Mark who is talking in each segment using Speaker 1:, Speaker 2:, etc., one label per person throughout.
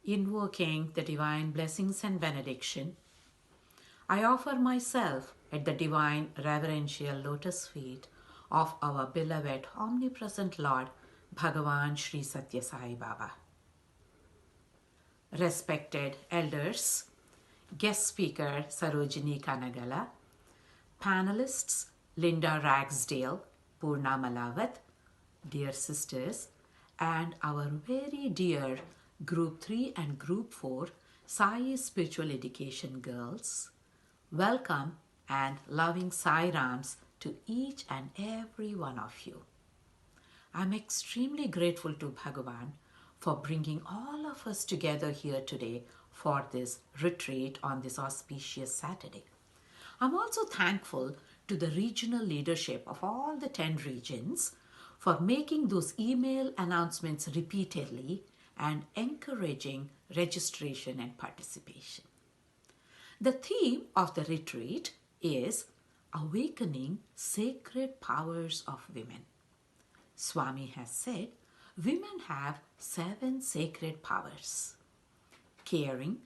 Speaker 1: Invoking the divine blessings and benediction, I offer myself at the divine reverential lotus feet of our beloved omnipresent Lord Bhagavan Sri Satya Sai Baba. Respected elders, guest speaker Sarojini Kanagala, panelists Linda Ragsdale, Poorna Malavath, dear sisters, and our very dear Group 3 and Group 4 Sai Spiritual Education girls, welcome and loving Sai Rams to each and every one of you. I'm extremely grateful to Bhagavan for bringing all of us together here today for this retreat on this auspicious Saturday. I'm also thankful to the regional leadership of all the 10 regions for making those email announcements repeatedly and encouraging registration and participation. The theme of the retreat is Awakening Sacred Powers of Women. Swami has said women have 7 sacred powers: caring,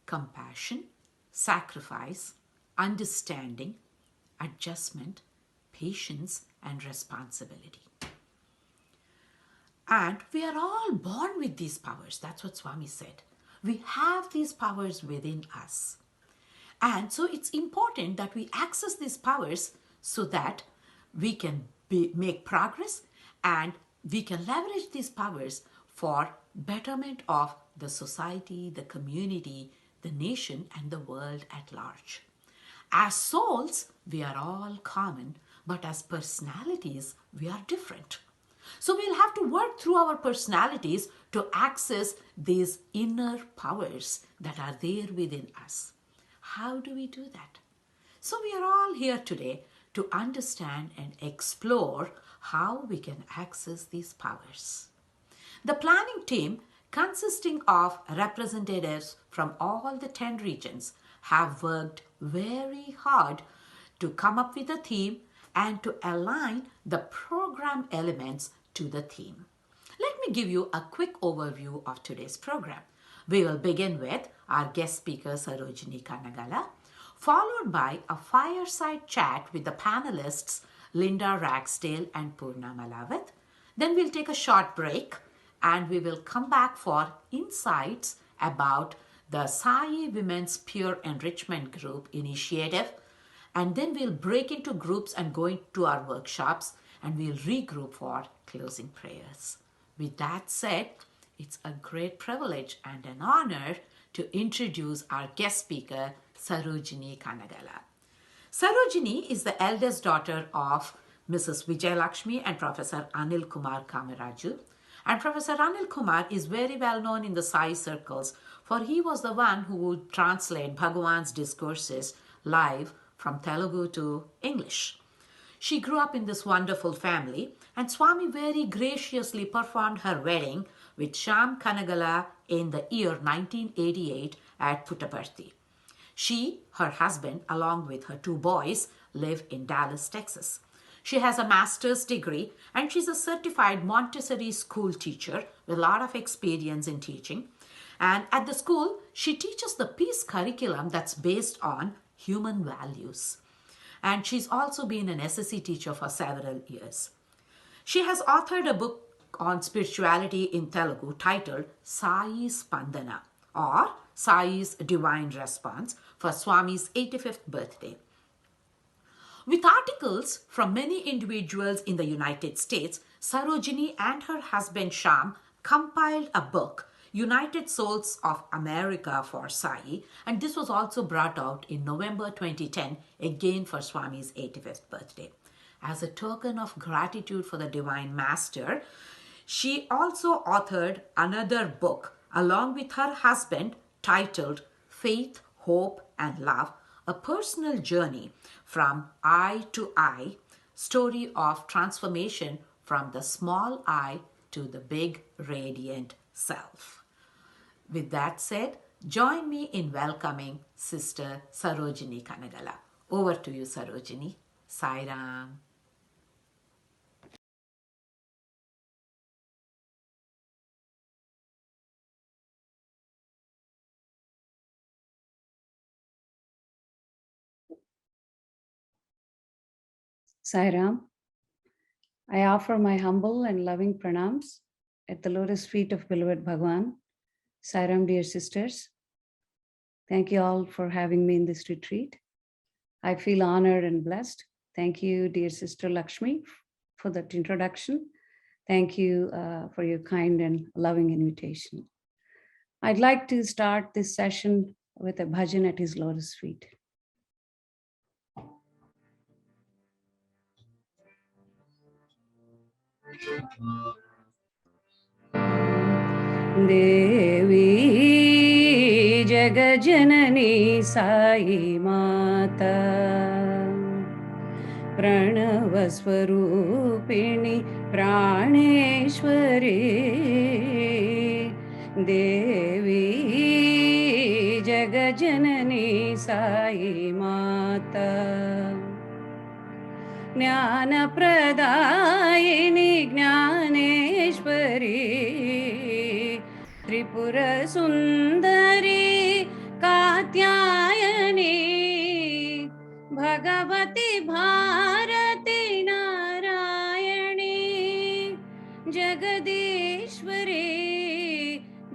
Speaker 1: compassion, sacrifice, understanding, adjustment, patience, and responsibility. And we are all born with these powers. That's what Swami said. We have these powers within us. And so it's important that we access these powers so that we can make progress and we can leverage these powers for betterment of the society, the community, the nation, and the world at large. As souls, we are all common, but as personalities, we are different. So we'll have to work through our personalities to access these inner powers that are there within us. How do we do that? So we are all here today to understand and explore how we can access these powers. The planning team, consisting of representatives from all the 10 regions, have worked very hard to come up with a theme and to align the program elements to the theme. Let me give you a quick overview of today's program. We will begin with our guest speaker Sarojini Kanagala, followed by a fireside chat with the panelists Linda Ragsdale and Poorna Malavath. Then we'll take a short break and we will come back for insights about the Sai Women's Peer Enrichment Group initiative. And then we'll break into groups and go into our workshops and we'll regroup for closing prayers. With that said, it's a great privilege and an honor to introduce our guest speaker, Sarojini Kanagala. Sarojini is the eldest daughter of Mrs. Vijayalakshmi and Professor Anil Kumar Kamaraju. And Professor Anil Kumar is very well known in the Sai circles, for he was the one who would translate Bhagavan's discourses live from Telugu to English. She grew up in this wonderful family, and Swami very graciously performed her wedding with Shyam Kanagala in the year 1988 at Puttaparthi. She, her husband, along with her 2 boys, live in Dallas, Texas. She has a master's degree and she's a certified Montessori school teacher with a lot of experience in teaching. And at the school, she teaches the peace curriculum that's based on human values. And she's also been an SSC teacher for several years. She has authored a book on spirituality in Telugu titled Sai Spandana, or Sai's Divine Response, for Swami's 85th birthday. With articles from many individuals in the United States, Sarojini and her husband Shyam compiled a book, United Souls of America for Sai, and this was also brought out in November 2010, again for Swami's 85th birthday. As a token of gratitude for the Divine Master, she also authored another book along with her husband titled Faith, Hope and Love, a personal journey from I to I, story of transformation from the small I to the big radiant self. With that said, join me in welcoming Sister Sarojini Kanagala. Over to you, Sarojini. Sai Ram.
Speaker 2: Sai Ram, I offer my humble and loving pranams at the lotus feet of beloved Bhagwan. Sai Ram, dear sisters, thank you all for having me in this retreat. I feel honored and blessed. Thank you, dear sister Lakshmi, for that introduction. Thank you for your kind and loving invitation. I'd like to start this session with a bhajan at his lotus feet. Devi Jagajanani Sai Mata Pranavaswarupini Praneshwari Devi Jagajanani Sai Mata ज्ञानप्रदायिनि Dnyaneshwari Tripurasundari Katyayani Bhagwati Bharti Narayani Jagadishwari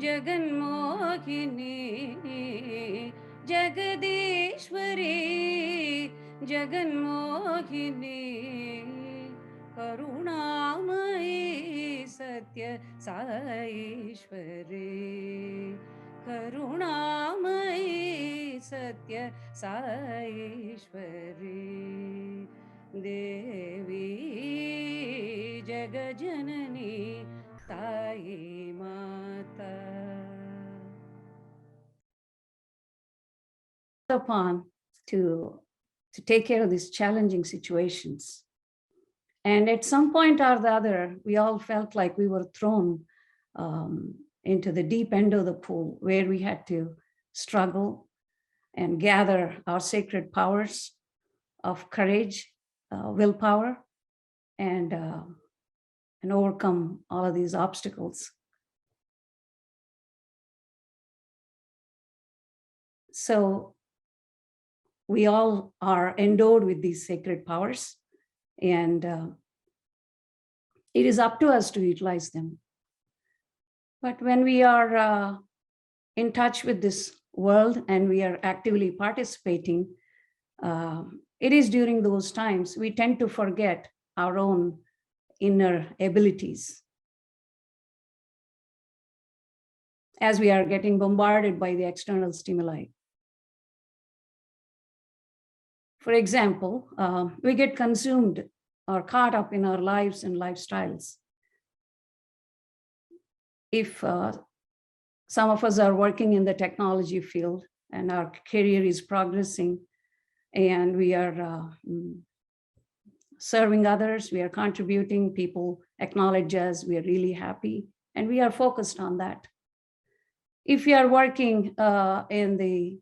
Speaker 2: Jaganmohini Jagadishwari Jaganmohini करुणामयी Satya Saishwari करुणामयी Satya Saishwari Devi जगजननी Sai Mata upon to take care of these challenging situations. And at some point or the other, we all felt like we were thrown into the deep end of the pool where we had to struggle and gather our sacred powers of courage, willpower, and overcome all of these obstacles. So we all are endowed with these sacred powers, and it is up to us to utilize them. But when we are in touch with this world and we are actively participating, it is during those times we tend to forget our own inner abilities. As we are getting bombarded by the external stimuli. For example, we get consumed or caught up in our lives and lifestyles. If some of us are working in the technology field and our career is progressing and we are serving others, we are contributing, people acknowledge us, we are really happy, and we are focused on that. If we are working in the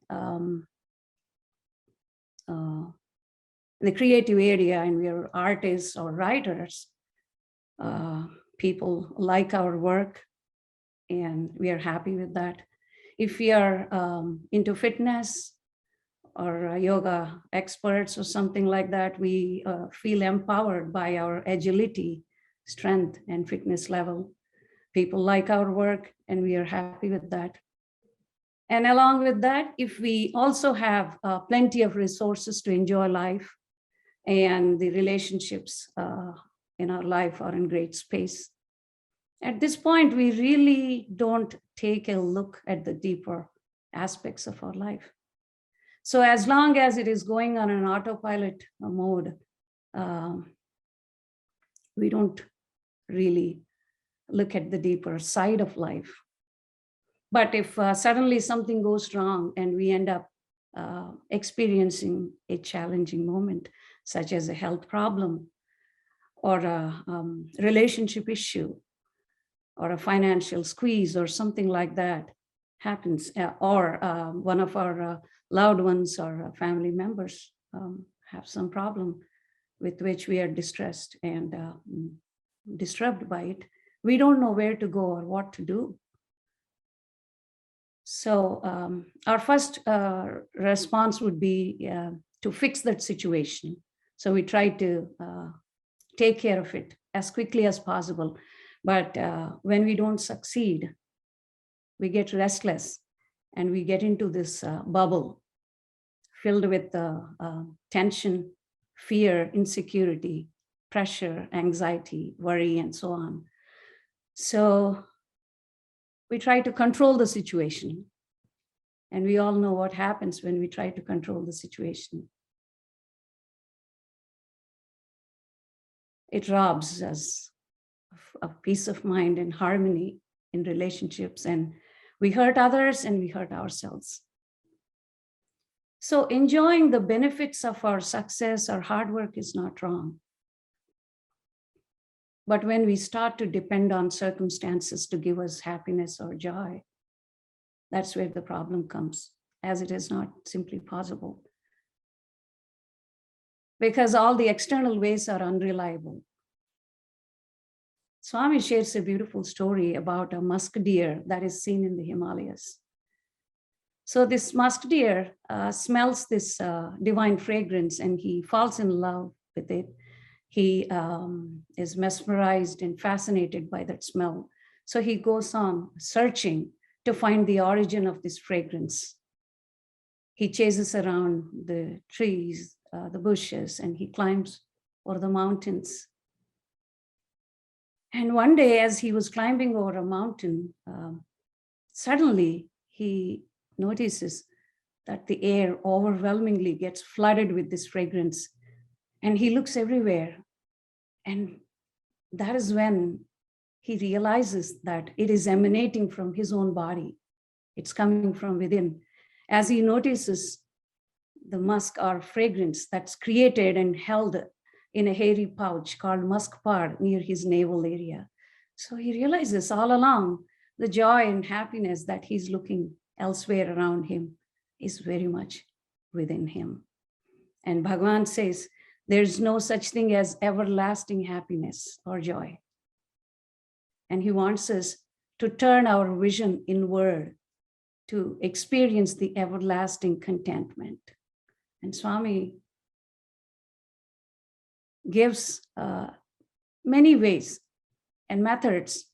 Speaker 2: creative area and we are artists or writers, people like our work and we are happy with that. If we are into fitness or yoga experts or something like that, we feel empowered by our agility, strength, and fitness level. People like our work and we are happy with that. And along with that, if we also have plenty of resources to enjoy life and the relationships in our life are in great space, at this point, we really don't take a look at the deeper aspects of our life. So as long as it is going on an autopilot mode, we don't really look at the deeper side of life. But if suddenly something goes wrong and we end up experiencing a challenging moment, such as a health problem or a relationship issue or a financial squeeze or something like that happens, or one of our loved ones or family members have some problem with which we are distressed and disturbed by it, we don't know where to go or what to do. So our first response would be to fix that situation. So we try to take care of it as quickly as possible. But when we don't succeed, we get restless and we get into this bubble filled with tension, fear, insecurity, pressure, anxiety, worry, and so on. So we try to control the situation. And we all know what happens when we try to control the situation. It robs us of peace of mind and harmony in relationships, and we hurt others and we hurt ourselves. So enjoying the benefits of our success or hard work is not wrong. But when we start to depend on circumstances to give us happiness or joy, that's where the problem comes, as it is not simply possible. Because all the external ways are unreliable. Swami shares a beautiful story about a musk deer that is seen in the Himalayas. So this musk deer smells this divine fragrance and he falls in love with it. He is mesmerized and fascinated by that smell. So he goes on searching to find the origin of this fragrance. He chases around the trees, the bushes, and he climbs over the mountains. And one day, as he was climbing over a mountain, suddenly he notices that the air overwhelmingly gets flooded with this fragrance. And he looks everywhere. And that is when he realizes that it is emanating from his own body. It's coming from within. As he notices the musk or fragrance that's created and held in a hairy pouch called musk pod near his navel area. So he realizes all along the joy and happiness that he's looking elsewhere around him is very much within him. And Bhagavan says, there's no such thing as everlasting happiness or joy. And he wants us to turn our vision inward to experience the everlasting contentment. And Swami gives many ways and methods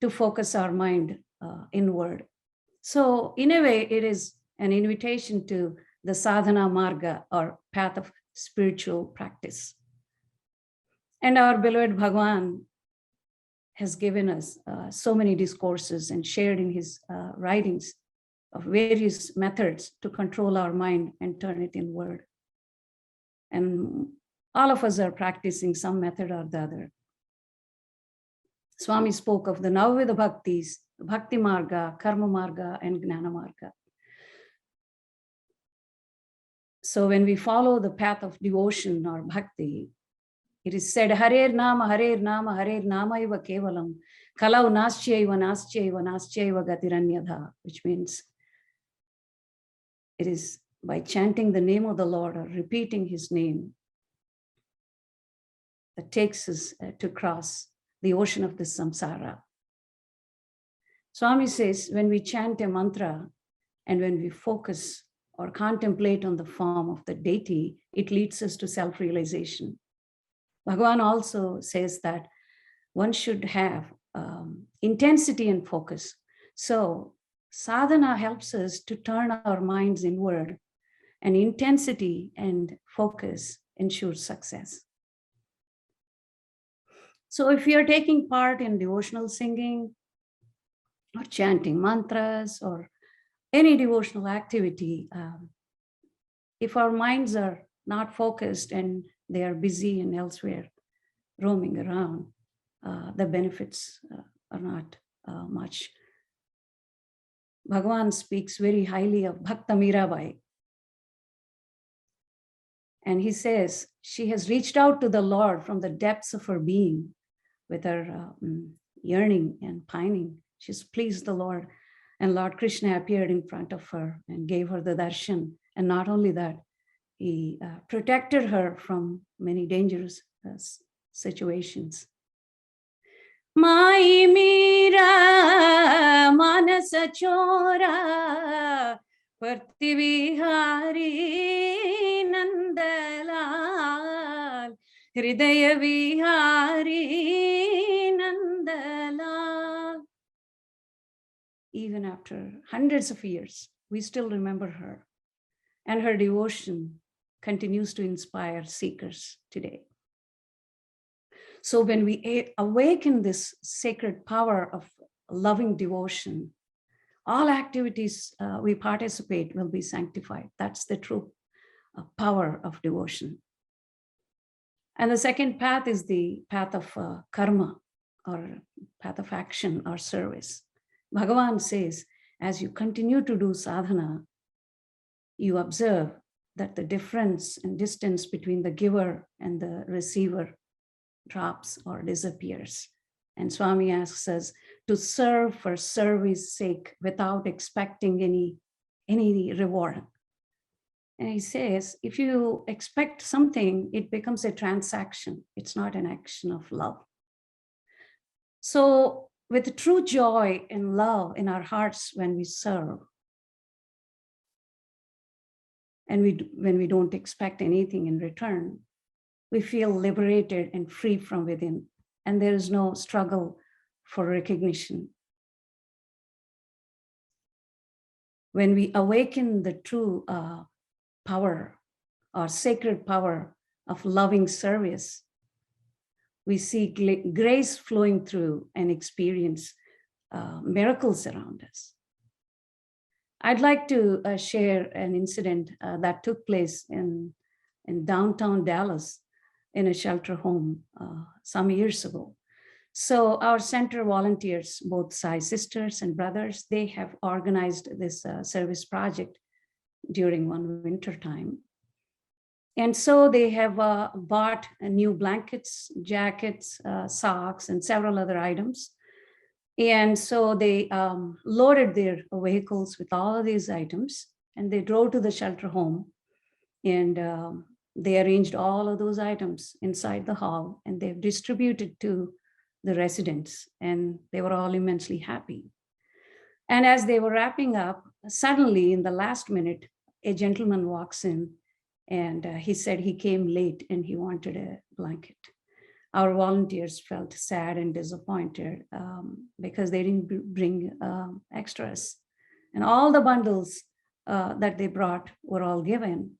Speaker 2: to focus our mind inward. So in a way, it is an invitation to the sadhana marga or path of spiritual practice. And our beloved Bhagavan has given us so many discourses and shared in his writings of various methods to control our mind and turn it inward. And all of us are practicing some method or the other. Swami spoke of the Navavida Bhaktis, Bhakti Marga, Karma Marga, and Gnana Marga. So when we follow the path of devotion or bhakti, it is said, Harer Nama, Harer Nama, Harer Nama Iva Kevalam, Kalau Naschaiva, Naschaiva, Naschaiva Gatiranyadha, which means it is by chanting the name of the Lord or repeating his name that takes us to cross the ocean of the samsara. Swami says, when we chant a mantra and when we focus or contemplate on the form of the deity, it leads us to self-realization. Bhagavan also says that one should have intensity and focus. So sadhana helps us to turn our minds inward, and intensity and focus ensures success. So if you're taking part in devotional singing or chanting mantras or any devotional activity, if our minds are not focused and they are busy and elsewhere roaming around, the benefits are not much. Bhagavan speaks very highly of Bhakta Mirabai. And he says, she has reached out to the Lord from the depths of her being with her yearning and pining. She's pleased the Lord. And Lord Krishna appeared in front of her and gave her the darshan. And not only that, he protected her from many dangerous situations. Mai mira manasa chora partivihari nandala Hridaya Vihari Nandalal. Even after hundreds of years, we still remember her, and her devotion continues to inspire seekers today. So when we awaken this sacred power of loving devotion, all activities we participate will be sanctified. That's the true power of devotion. And the second path is the path of karma, or path of action or service. Bhagavan says, as you continue to do sadhana, you observe that the difference and distance between the giver and the receiver drops or disappears. And Swami asks us to serve for service's sake without expecting any reward. And he says, if you expect something, it becomes a transaction. It's not an action of love. So with true joy and love in our hearts when we serve, and when we don't expect anything in return, we feel liberated and free from within, and there is no struggle for recognition. When we awaken the true power or sacred power of loving service, we see grace flowing through and experience miracles around us. I'd like to share an incident that took place in downtown Dallas in a shelter home some years ago. So our center volunteers, both Sai sisters and brothers, they have organized this service project during one winter time. And so they have bought new blankets, jackets, socks, and several other items. And so they loaded their vehicles with all of these items, and they drove to the shelter home, and they arranged all of those items inside the hall, and they've distributed to the residents, and they were all immensely happy. And as they were wrapping up, suddenly in the last minute, a gentleman walks in, and he said he came late and he wanted a blanket. Our volunteers felt sad and disappointed because they didn't bring extras. And all the bundles that they brought were all given.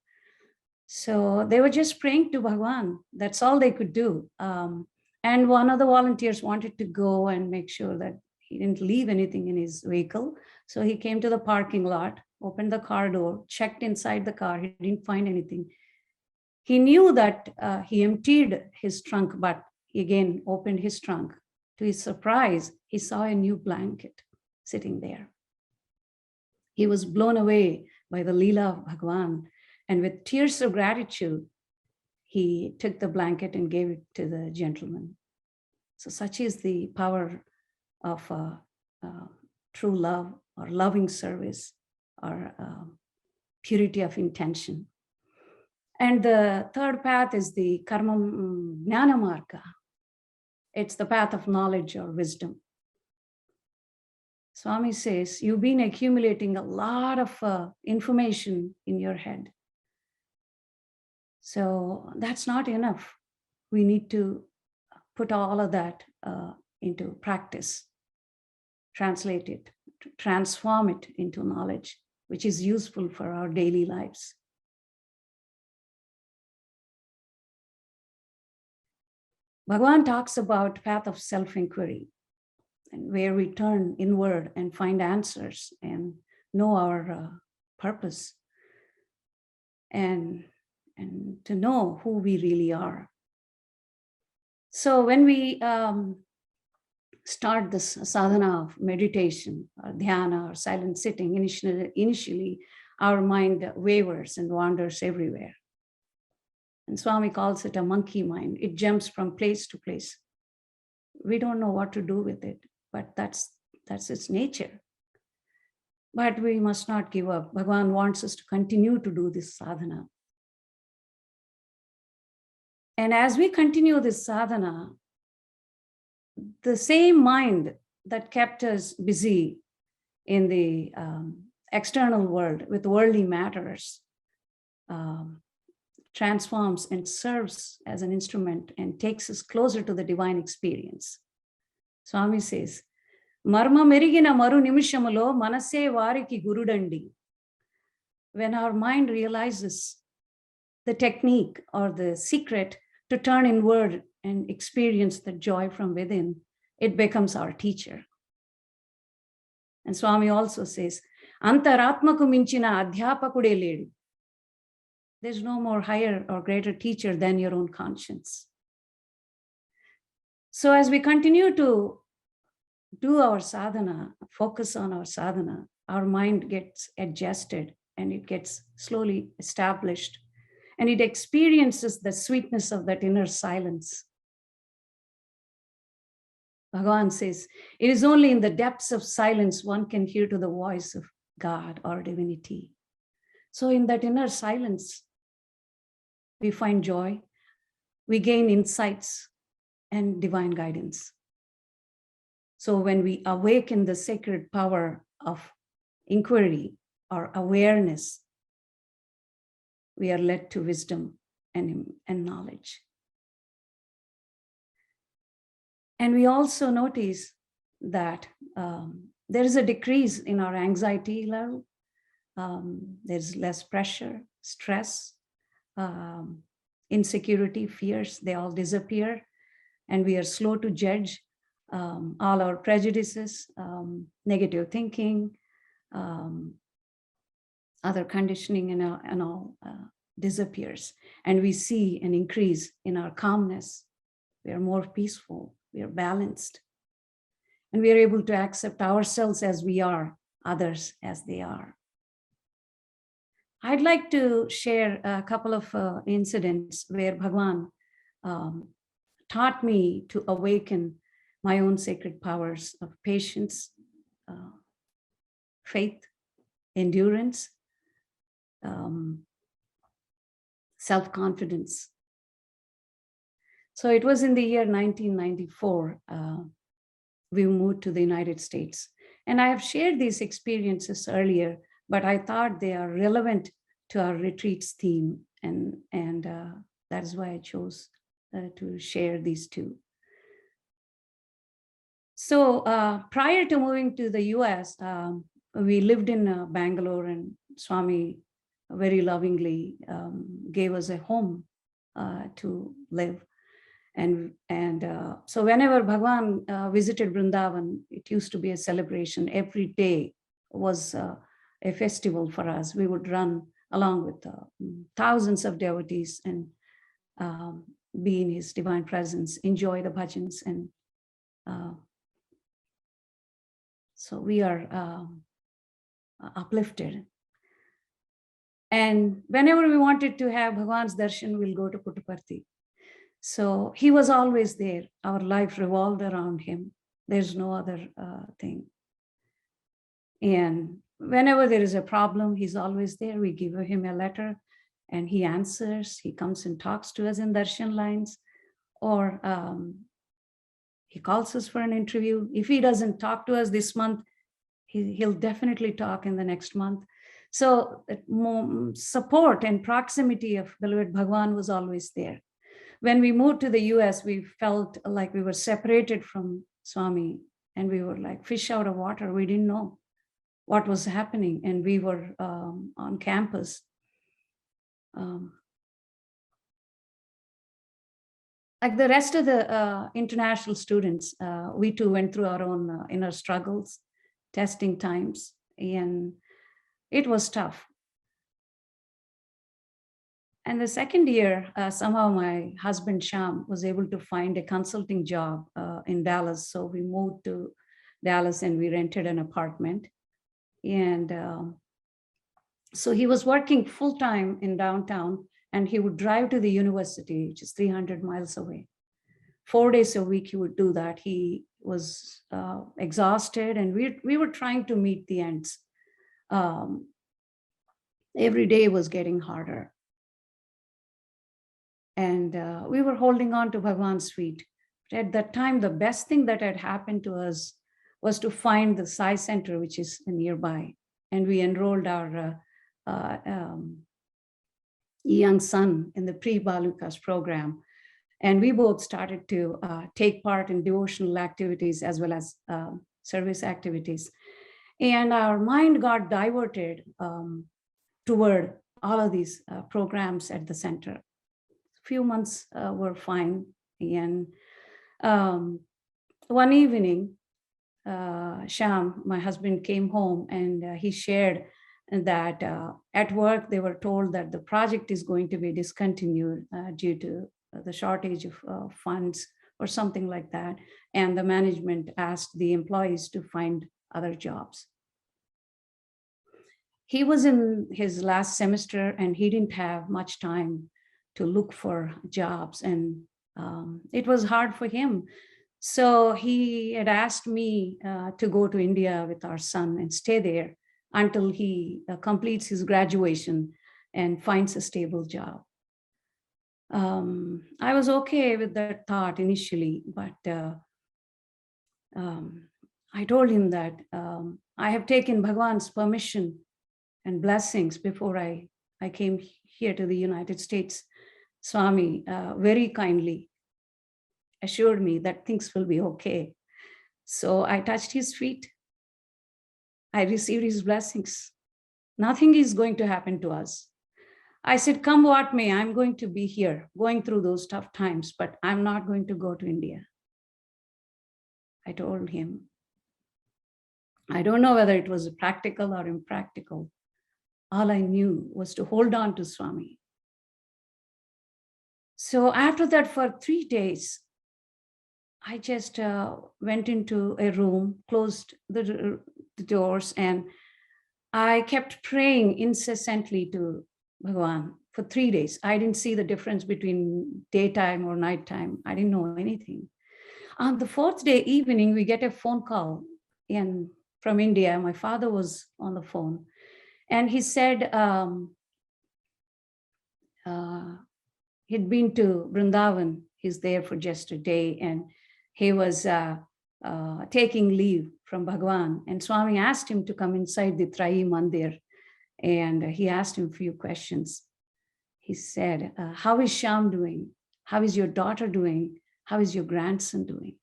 Speaker 2: So they were just praying to Bhagavan. That's all they could do. And one of the volunteers wanted to go and make sure that he didn't leave anything in his vehicle. So he came to the parking lot, opened the car door, checked inside the car. He didn't find anything. He knew that he emptied his trunk, but he again opened his trunk. To his surprise, he saw a new blanket sitting there. He was blown away by the Leela of Bhagavan, and with tears of gratitude, he took the blanket and gave it to the gentleman. So such is the power of true love or loving service or purity of intention. And the third path is the karma jnana marga. It's the path of knowledge or wisdom. Swami says, you've been accumulating a lot of information in your head. So that's not enough. We need to put all of that into practice, translate it, transform it into knowledge, which is useful for our daily lives. Bhagavan talks about path of self-inquiry, and where we turn inward and find answers and know our purpose, and to know who we really are. So when we start this sadhana of meditation or dhyana or silent sitting, initially our mind wavers and wanders everywhere. And Swami calls it a monkey mind. It jumps from place to place. We don't know what to do with it, but that's its nature. But we must not give up. Bhagavan wants us to continue to do this sadhana. And as we continue this sadhana, the same mind that kept us busy in the external world with worldly matters transforms and serves as an instrument and takes us closer to the divine experience. Swami says, Marma merigina maru nimishamulo manase variki gurudandi. When our mind realizes the technique or the secret to turn inward and experience the joy from within, it becomes our teacher. And Swami also says, Antaratmaku minchina adhyapakude ledu. There's no more higher or greater teacher than your own conscience. So as we continue to do our sadhana, focus on our sadhana, our mind gets adjusted and it gets slowly established and it experiences the sweetness of that inner silence. Bhagavan says, it is only in the depths of silence one can hear to the voice of God or divinity. So in that inner silence, we find joy, we gain insights and divine guidance. So when we awaken the sacred power of inquiry or awareness, we are led to wisdom and knowledge. And we also notice that there is a decrease in our anxiety level. There's less pressure, stress, insecurity, fears, they all disappear. And we are slow to judge all our prejudices, negative thinking, other conditioning and all disappears. And we see an increase in our calmness. We are more peaceful, we are balanced. And we are able to accept ourselves as we are, others as they are. I'd like to share a couple of incidents where Bhagavan taught me to awaken my own sacred powers of patience, faith, endurance, self-confidence. So it was in the year 1994, we moved to the United States. And I have shared these experiences earlier, but I thought they are relevant to our retreats theme. And that is why I chose to share these two. So prior to moving to the US, we lived in Bangalore, and Swami very lovingly gave us a home to live. And so whenever Bhagavan visited Vrindavan, it used to be a celebration. Every day was a festival for us. We would run along with thousands of devotees and be in his divine presence, enjoy the bhajans. And so we are uplifted. And whenever we wanted to have Bhagavan's darshan, we'll go to Puttaparthi. So he was always there. Our life revolved around him. There's no other thing. And whenever there is a problem, he's always there. We give him a letter and he answers. He comes and talks to us in darshan lines, or he calls us for an interview. If he doesn't talk to us this month, he'll definitely talk in the next month. So support and proximity of beloved Bhagavan was always there. When we moved to the US, we felt like we were separated from Swami, and we were like fish out of water. We didn't know what was happening, and we were on campus. Like the rest of the international students, we too went through our own inner struggles, testing times, and it was tough. And the second year, somehow my husband Sham was able to find a consulting job in Dallas. So we moved to Dallas and we rented an apartment. And so he was working full-time in downtown, and he would drive to the university, which is 300 miles away. 4 days a week he would do that. He was exhausted, and we were trying to meet the ends. Every day was getting harder. And we were holding on to Bhagavan's feet. But at that time, the best thing that had happened to us was to find the Sai Center, which is nearby. And we enrolled our young son in the pre-Balukas program. And we both started to take part in devotional activities as well as service activities. And our mind got diverted toward all of these programs at the center. A few months were fine. And one evening, Sham, my husband, came home and he shared that at work they were told that the project is going to be discontinued due to the shortage of funds or something like that. And the management asked the employees to find other jobs. He was in his last semester and he didn't have much time to look for jobs, and it was hard for him. So he had asked me to go to India with our son and stay there until he completes his graduation and finds a stable job. I was okay with that thought initially, but I told him that I have taken Bhagwan's permission and blessings before I came here to the United States. Swami very kindly assured me that things will be okay. So I touched his feet. I received his blessings. Nothing is going to happen to us. I said, come what may, I'm going to be here going through those tough times, but I'm not going to go to India. I told him. I don't know whether it was practical or impractical. All I knew was to hold on to Swami. So after that, for 3 days, I just went into a room, closed the doors, and I kept praying incessantly to Bhagwan for 3 days. I didn't see the difference between daytime or nighttime. I didn't know anything. On the 4th day evening, we get a phone call from India. My father was on the phone, and he said he'd been to Vrindavan. He's there for just a day, and he was taking leave from Bhagwan. And Swami asked him to come inside the Trayi Mandir, and he asked him a few questions. He said, how is Sham doing? How is your daughter doing? How is your grandson doing?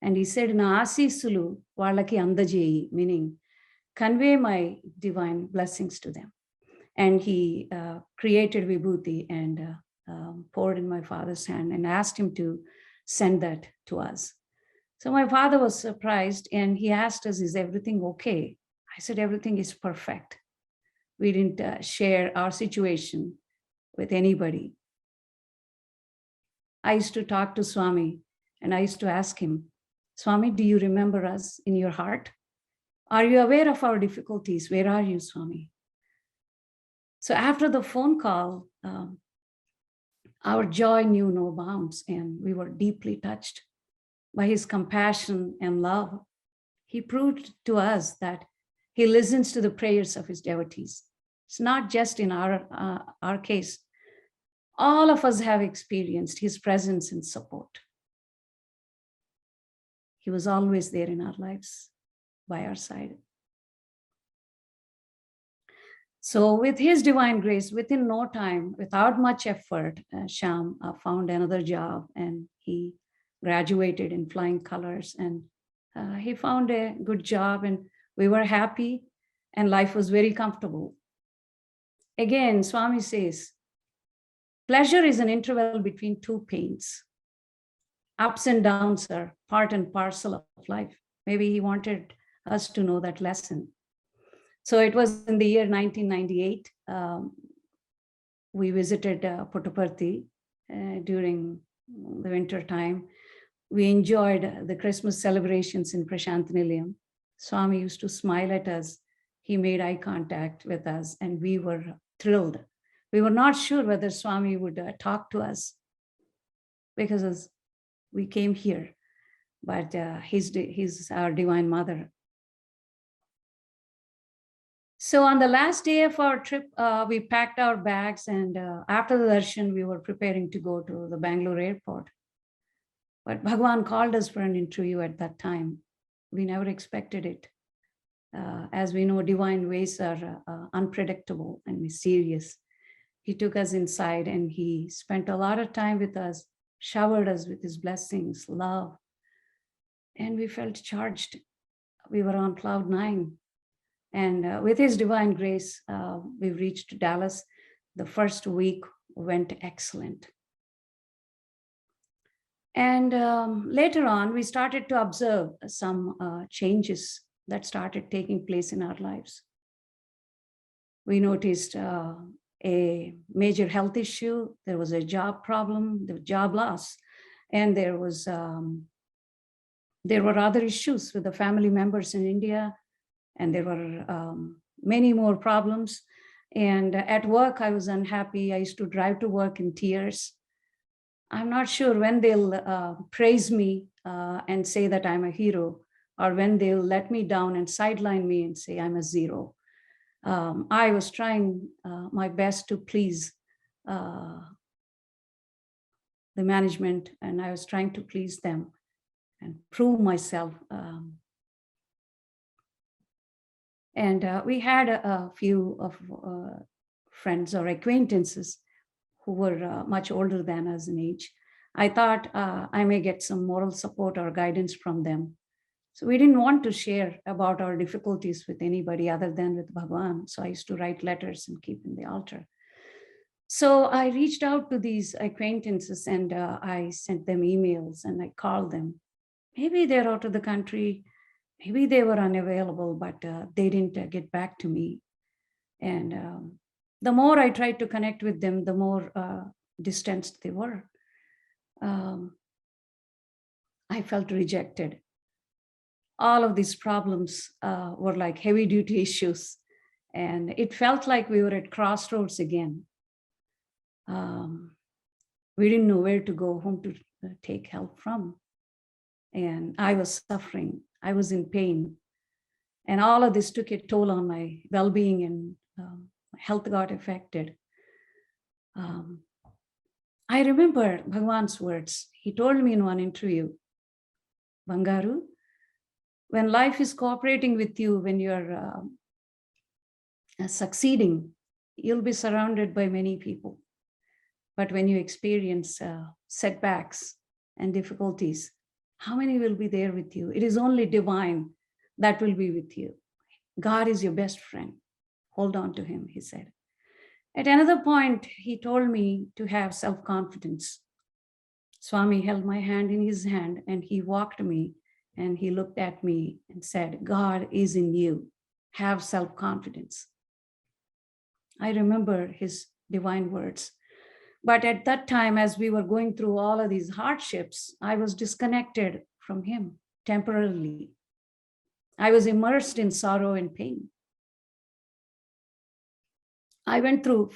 Speaker 2: And he said, na asisulu valaki andajeyi, meaning convey my divine blessings to them. And he created vibhuti and poured in my father's hand and asked him to send that to us. So my father was surprised and he asked us, is everything okay? I said, everything is perfect. We didn't share our situation with anybody. I used to talk to Swami and I used to ask him, Swami, do you remember us in your heart? Are you aware of our difficulties? Where are you, Swami? So after the phone call, our joy knew no bounds and we were deeply touched by his compassion and love. He proved to us that he listens to the prayers of his devotees. It's not just in our case. All of us have experienced his presence and support. He was always there in our lives, by our side. So with his divine grace, within no time, without much effort, Sham found another job and he graduated in flying colors, and he found a good job and we were happy and life was very comfortable. Again, Swami says, pleasure is an interval between two pains. Ups and downs are part and parcel of life. Maybe he wanted us to know that lesson. So it was in the year 1998, we visited Puttaparthi during the winter time. We enjoyed the Christmas celebrations in Prashantanilayam. Swami used to smile at us. He made eye contact with us and we were thrilled. We were not sure whether Swami would talk to us because we came here, but he's our Divine Mother. So on the last day of our trip, we packed our bags and after the darshan, we were preparing to go to the Bangalore airport. But Bhagwan called us for an interview at that time. We never expected it. As we know, divine ways are unpredictable and mysterious. he took us inside and he spent a lot of time with us, showered us with his blessings, love, and we felt charged. We were on cloud 9. And with his divine grace, we reached Dallas. The first week went excellent. And later on, we started to observe some changes that started taking place in our lives. We noticed a major health issue. There was a job problem, the job loss, and there were other issues with the family members in India, and there were many more problems. And at work, I was unhappy. I used to drive to work in tears. I'm not sure when they'll praise me and say that I'm a hero, or when they'll let me down and sideline me and say I'm a zero. I was trying my best to please the management, and I was trying to please them and prove myself. And we had a few of friends or acquaintances who were much older than us in age. I thought I may get some moral support or guidance from them. So we didn't want to share about our difficulties with anybody other than with Bhagwan. So I used to write letters and keep in the altar. So I reached out to these acquaintances and I sent them emails and I called them. Maybe they're out of the country. Maybe they were unavailable, but they didn't get back to me. And the more I tried to connect with them, the more distanced they were. I felt rejected. All of these problems were like heavy duty issues. And it felt like we were at crossroads again. We didn't know where to go, whom to take help from. And I was suffering. I was in pain. And all of this took a toll on my well-being, and health got affected. I remember Bhagwan's words. He told me in one interview, Bangaru, when life is cooperating with you, when you're succeeding, you'll be surrounded by many people. But when you experience setbacks and difficulties, how many will be there with you? It is only divine that will be with you. God is your best friend. Hold on to him, he said. At another point, he told me to have self-confidence. Swami held my hand in his hand and he walked me and he looked at me and said, God is in you. Have self-confidence. I remember his divine words. But at that time, as we were going through all of these hardships, I was disconnected from him temporarily. I was immersed in sorrow and pain. I went through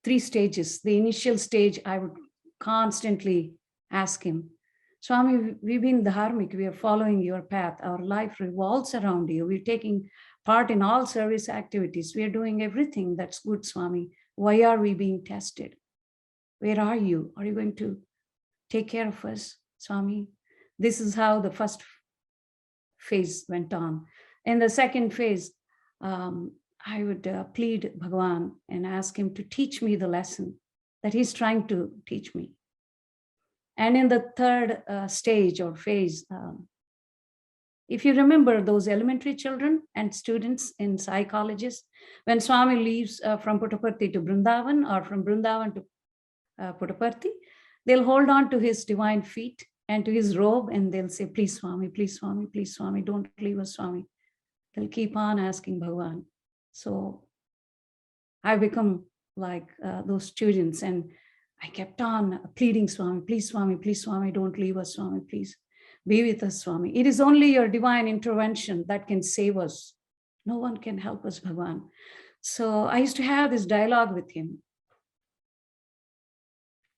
Speaker 2: 3 stages. The initial stage, I would constantly ask him, Swami, we've been dharmic, we are following your path. Our life revolves around you. We're taking part in all service activities. We are doing everything that's good, Swami. Why are we being tested? Where are you? Are you going to take care of us, Swami? This is how the first phase went on. In the second phase, I would plead Bhagwan and ask him to teach me the lesson that he's trying to teach me. And in the third stage or phase, if you remember those elementary children and students in psychologists, when Swami leaves from Puttaparthi to Vrindavan or from Vrindavan to Puttaparthi, they'll hold on to his divine feet and to his robe and they'll say, please Swami, please Swami, please Swami, don't leave us, Swami. They'll keep on asking Bhagwan. So I've become like those students and I kept on pleading, Swami, please Swami, don't leave us, Swami, please be with us, Swami. It is only your divine intervention that can save us. No one can help us, Bhagwan. So I used to have this dialogue with him.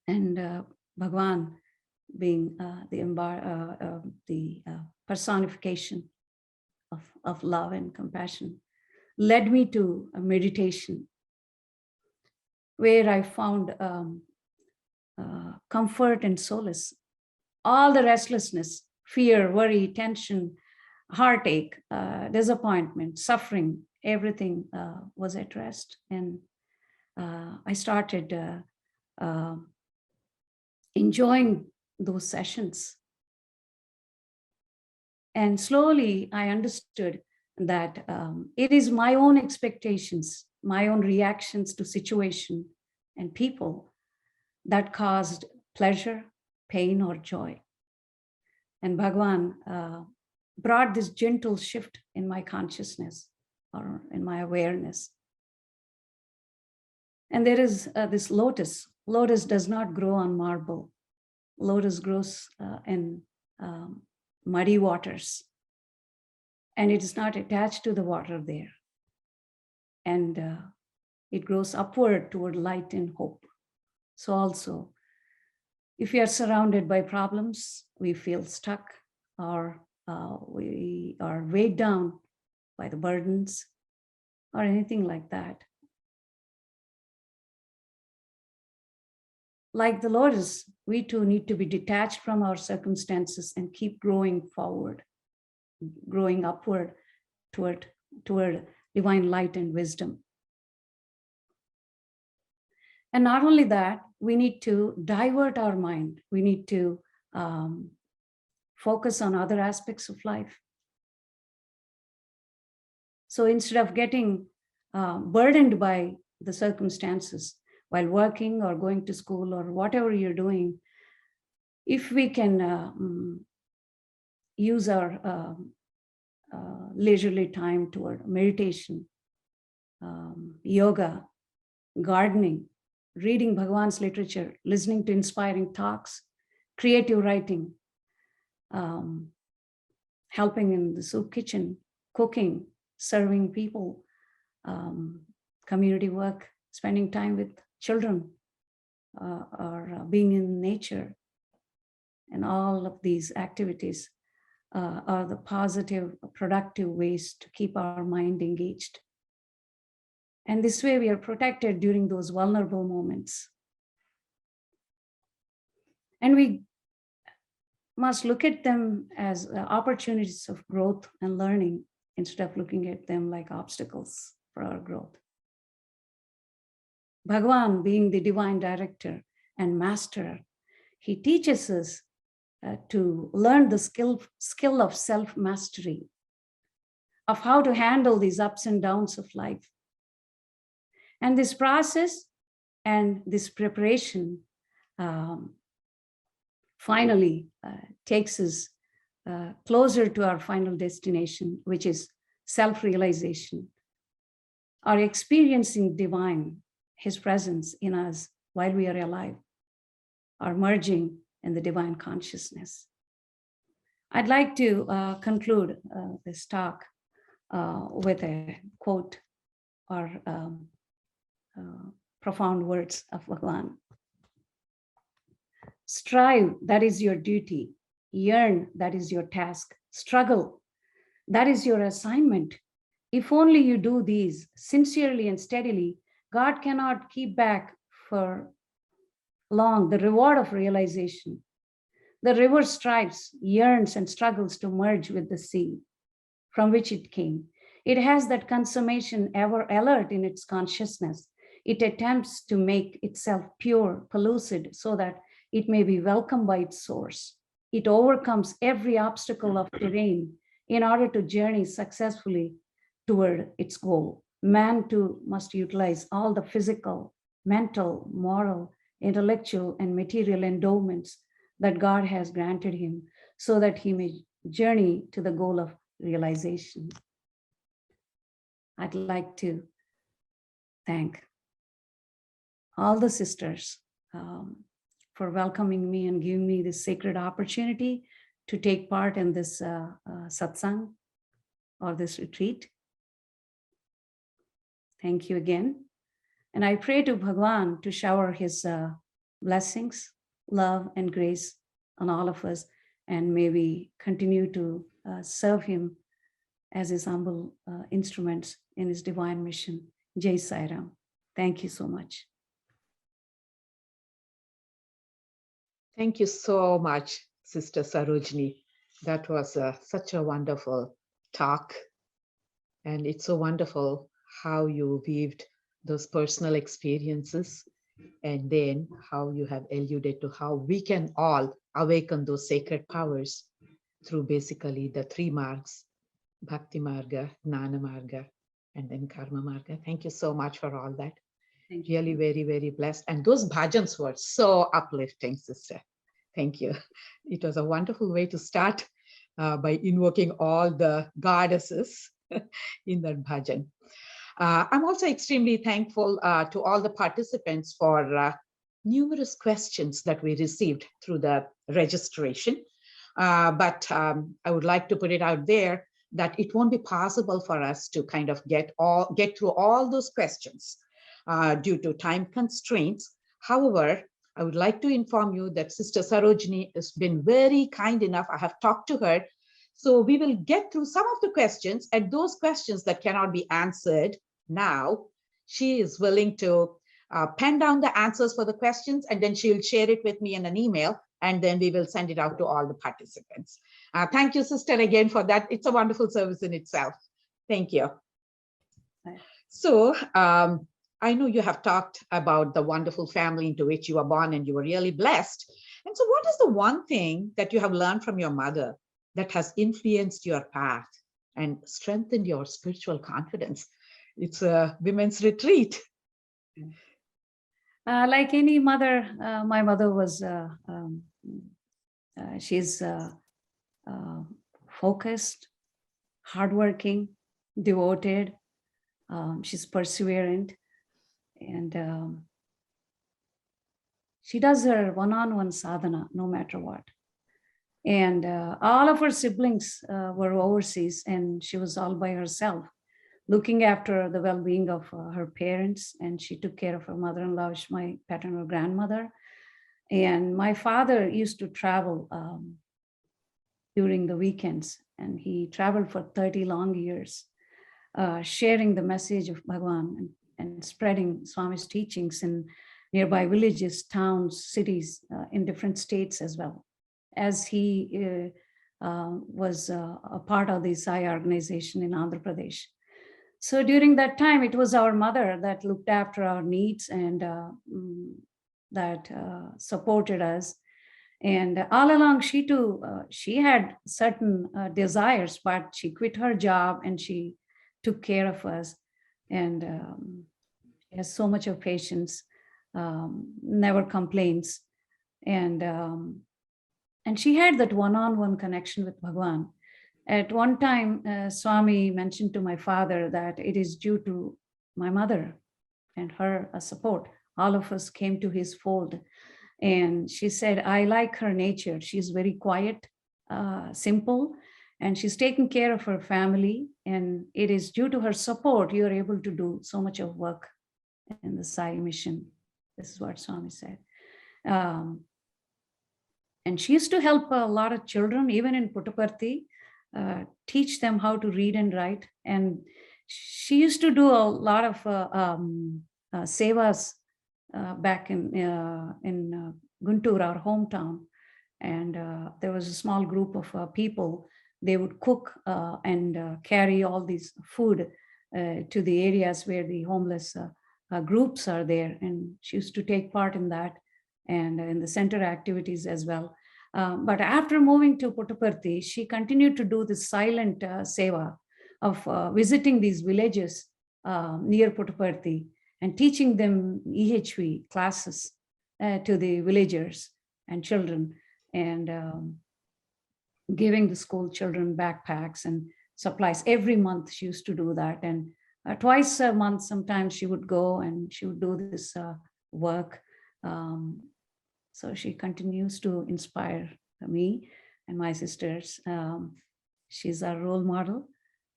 Speaker 2: And Bhagwan, being the personification of love and compassion, led me to a meditation where I found comfort and solace. All the restlessness, fear, worry, tension, heartache, disappointment, suffering, everything was at rest. And I started enjoying those sessions. And slowly I understood that it is my own expectations, my own reactions to situation and people that caused pleasure, pain, or joy. And Bhagwan brought this gentle shift in my consciousness or in my awareness. And there is this lotus. Lotus does not grow on marble. Lotus grows in muddy waters. And it is not attached to the water there. And it grows upward toward light and hope. So also, if we are surrounded by problems, we feel stuck, or we are weighed down by the burdens or anything like that. Like the lotus, we too need to be detached from our circumstances and keep growing forward, growing upward toward divine light and wisdom. And not only that, we need to divert our mind. We need to focus on other aspects of life. So instead of getting burdened by the circumstances while working or going to school or whatever you're doing, if we can use our leisurely time toward meditation, yoga, gardening, reading Bhagwan's literature, listening to inspiring talks, creative writing, helping in the soup kitchen, cooking, serving people, community work, spending time with children, or being in nature. And all of these activities are the positive, productive ways to keep our mind engaged. And this way we are protected during those vulnerable moments. And we must look at them as opportunities of growth and learning instead of looking at them like obstacles for our growth. Bhagwan, being the divine director and master, he teaches us to learn the skill of self-mastery, of how to handle these ups and downs of life. And this process and this preparation finally takes us closer to our final destination, which is self-realization, or experiencing divine, his presence in us while we are alive, or merging in the divine consciousness. I'd like to conclude this talk with a quote or profound words of Bhagwan. Strive, that is your duty. Yearn, that is your task. Struggle, that is your assignment. If only you do these sincerely and steadily, God cannot keep back for long the reward of realization. The river strives, yearns, and struggles to merge with the sea from which it came. It has that consummation ever alert in its consciousness. It attempts to make itself pure, pellucid, so that it may be welcomed by its source. It overcomes every obstacle of terrain in order to journey successfully toward its goal. Man too must utilize all the physical, mental, moral, intellectual, and material endowments that God has granted him so that he may journey to the goal of realization. I'd like to thank all the sisters for welcoming me and giving me this sacred opportunity to take part in this satsang or this retreat. Thank you again. And I pray to Bhagwan to shower his blessings, love, and grace on all of us. And may we continue to serve him as his humble instruments in his divine mission. Jai Sai Ram. Thank you so much.
Speaker 3: Thank you so much, Sister Sarojini. That was such a wonderful talk. And it's so wonderful how you weaved those personal experiences, and then how you have alluded to how we can all awaken those sacred powers through basically the three margs, Bhakti Marga, Gnana Marga, and then Karma Marga. Thank you so much for all that.
Speaker 2: Thank you.
Speaker 3: Really very, very blessed. And those bhajans were so uplifting, sister. Thank you. It was a wonderful way to start by invoking all the goddesses in that bhajan. I'm also extremely thankful to all the participants for numerous questions that we received through the registration. But I would like to put it out there that it won't be possible for us to kind of get through all those questions due to time constraints. However, I would like to inform you that Sister Sarojini has been very kind enough. I have talked to her. So we will get through some of the questions, and those questions that cannot be answered now, she is willing to pen down the answers for the questions, and then she'll share it with me in an email, and then we will send it out to all the participants. Thank you, sister, again for that. It's a wonderful service in itself. Thank you. So I know you have talked about the wonderful family into which you were born and you were really blessed. And so what is the one thing that you have learned from your mother that has influenced your path and strengthened your spiritual confidence? It's a women's retreat.
Speaker 2: Like any mother, my mother was, she's focused, hardworking, devoted. She's perseverant, and she does her one-on-one sadhana no matter what. And all of her siblings were overseas, and she was all by herself, looking after the well-being of her parents. And she took care of her mother-in-law, my paternal grandmother. And my father used to travel during the weekends, and he traveled for 30 long years, sharing the message of Bhagavan and spreading Swami's teachings in nearby villages, towns, cities, in different states as well, as he was a part of the SSSIO organization in Andhra Pradesh. So during that time, it was our mother that looked after our needs and that supported us. And all along, she too, she had certain desires, but she quit her job and she took care of us. And she has so much of patience, never complains. And she had that one-on-one connection with Bhagavan. At one time, Swami mentioned to my father that it is due to my mother and her support. All of us came to his fold. And she said, I like her nature. She's very quiet, simple, and she's taking care of her family. And it is due to her support you're able to do so much of work in the Sai mission. This is what Swami said. And she used to help a lot of children, even in Puttaparthi, teach them how to read and write. And she used to do a lot of sevas back in Guntur, our hometown. And there was a small group of people. They would cook and carry all these food to the areas where the homeless groups are there. And she used to take part in that and in the center activities as well. But after moving to Puttaparthi, she continued to do this silent seva of visiting these villages near Puttaparthi and teaching them EHV classes to the villagers and children, and giving the school children backpacks and supplies. Every month she used to do that. And twice a month, sometimes she would go and she would do this work. So she continues to inspire me and my sisters. She's our role model,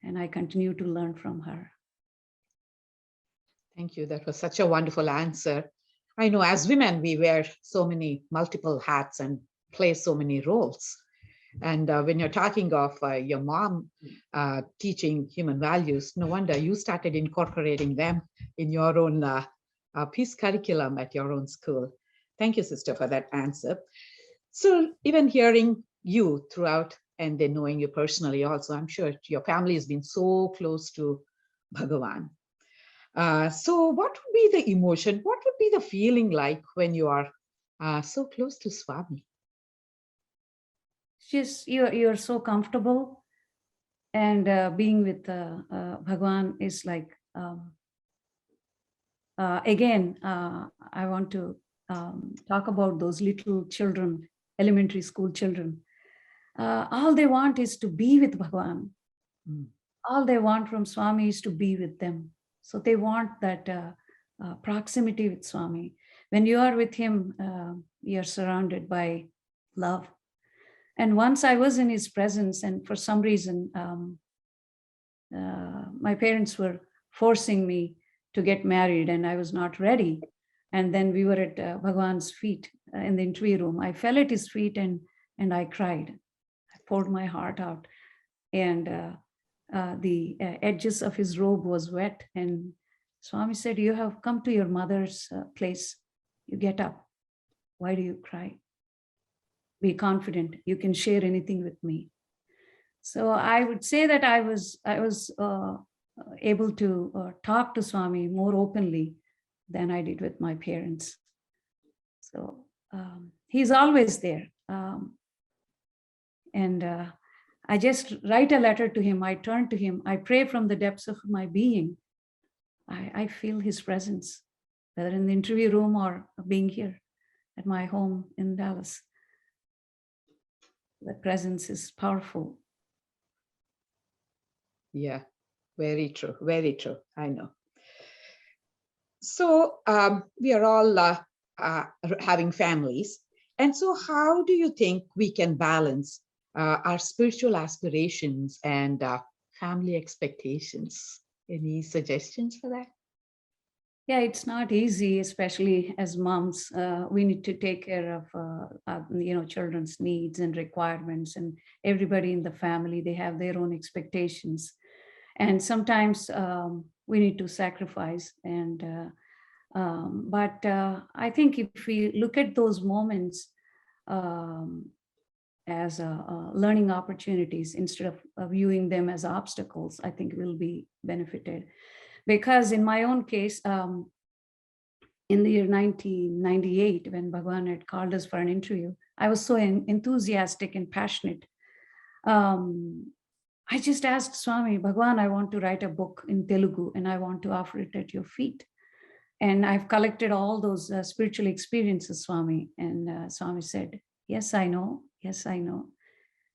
Speaker 2: and I continue to learn from her.
Speaker 3: Thank you. That was such a wonderful answer. I know as women, we wear so many multiple hats and play so many roles. And when you're talking of your mom teaching human values, no wonder you started incorporating them in your own peace curriculum at your own school. Thank you, sister, for that answer. So even hearing you throughout and then knowing you personally also, I'm sure your family has been so close to Bhagavan. So what would be the emotion? What would be the feeling like when you are so close to Swami?
Speaker 2: Just you're so comfortable, and being with Bhagwan is like, again, I want to talk about those little children, elementary school children. All they want is to be with Bhagwan.
Speaker 3: Mm.
Speaker 2: All they want from Swami is to be with them. So they want that proximity with Swami. When you are with him, you're surrounded by love. And once I was in his presence, and for some reason, my parents were forcing me to get married, and I was not ready. And then we were at Bhagwan's feet in the interview room. I fell at his feet and I cried. I poured my heart out, and the edges of his robe was wet. And Swami said, "You have come to your mother's place. You get up. Why do you cry? Be confident. You can share anything with me." So I would say that I was able to talk to Swami more openly than I did with my parents. So he's always there. And I just write a letter to him. I turn to him. I pray from the depths of my being. I feel his presence, whether in the interview room or being here at my home in Dallas. The presence is powerful.
Speaker 3: Yeah, very true. Very true. I know. So we are all having families. And so how do you think we can balance our spiritual aspirations and family expectations? Any suggestions for that?
Speaker 2: Yeah, it's not easy, especially as moms. We need to take care of children's needs and requirements, and everybody in the family, they have their own expectations. And sometimes we need to sacrifice. But I think if we look at those moments as learning opportunities instead of viewing them as obstacles, I think we'll be benefited. Because in my own case, in the year 1998, when Bhagwan had called us for an interview, I was so enthusiastic and passionate. I just asked Swami, "Bhagwan, I want to write a book in Telugu and I want to offer it at your feet. And I've collected all those spiritual experiences, Swami." And Swami said, "Yes, I know. Yes, I know.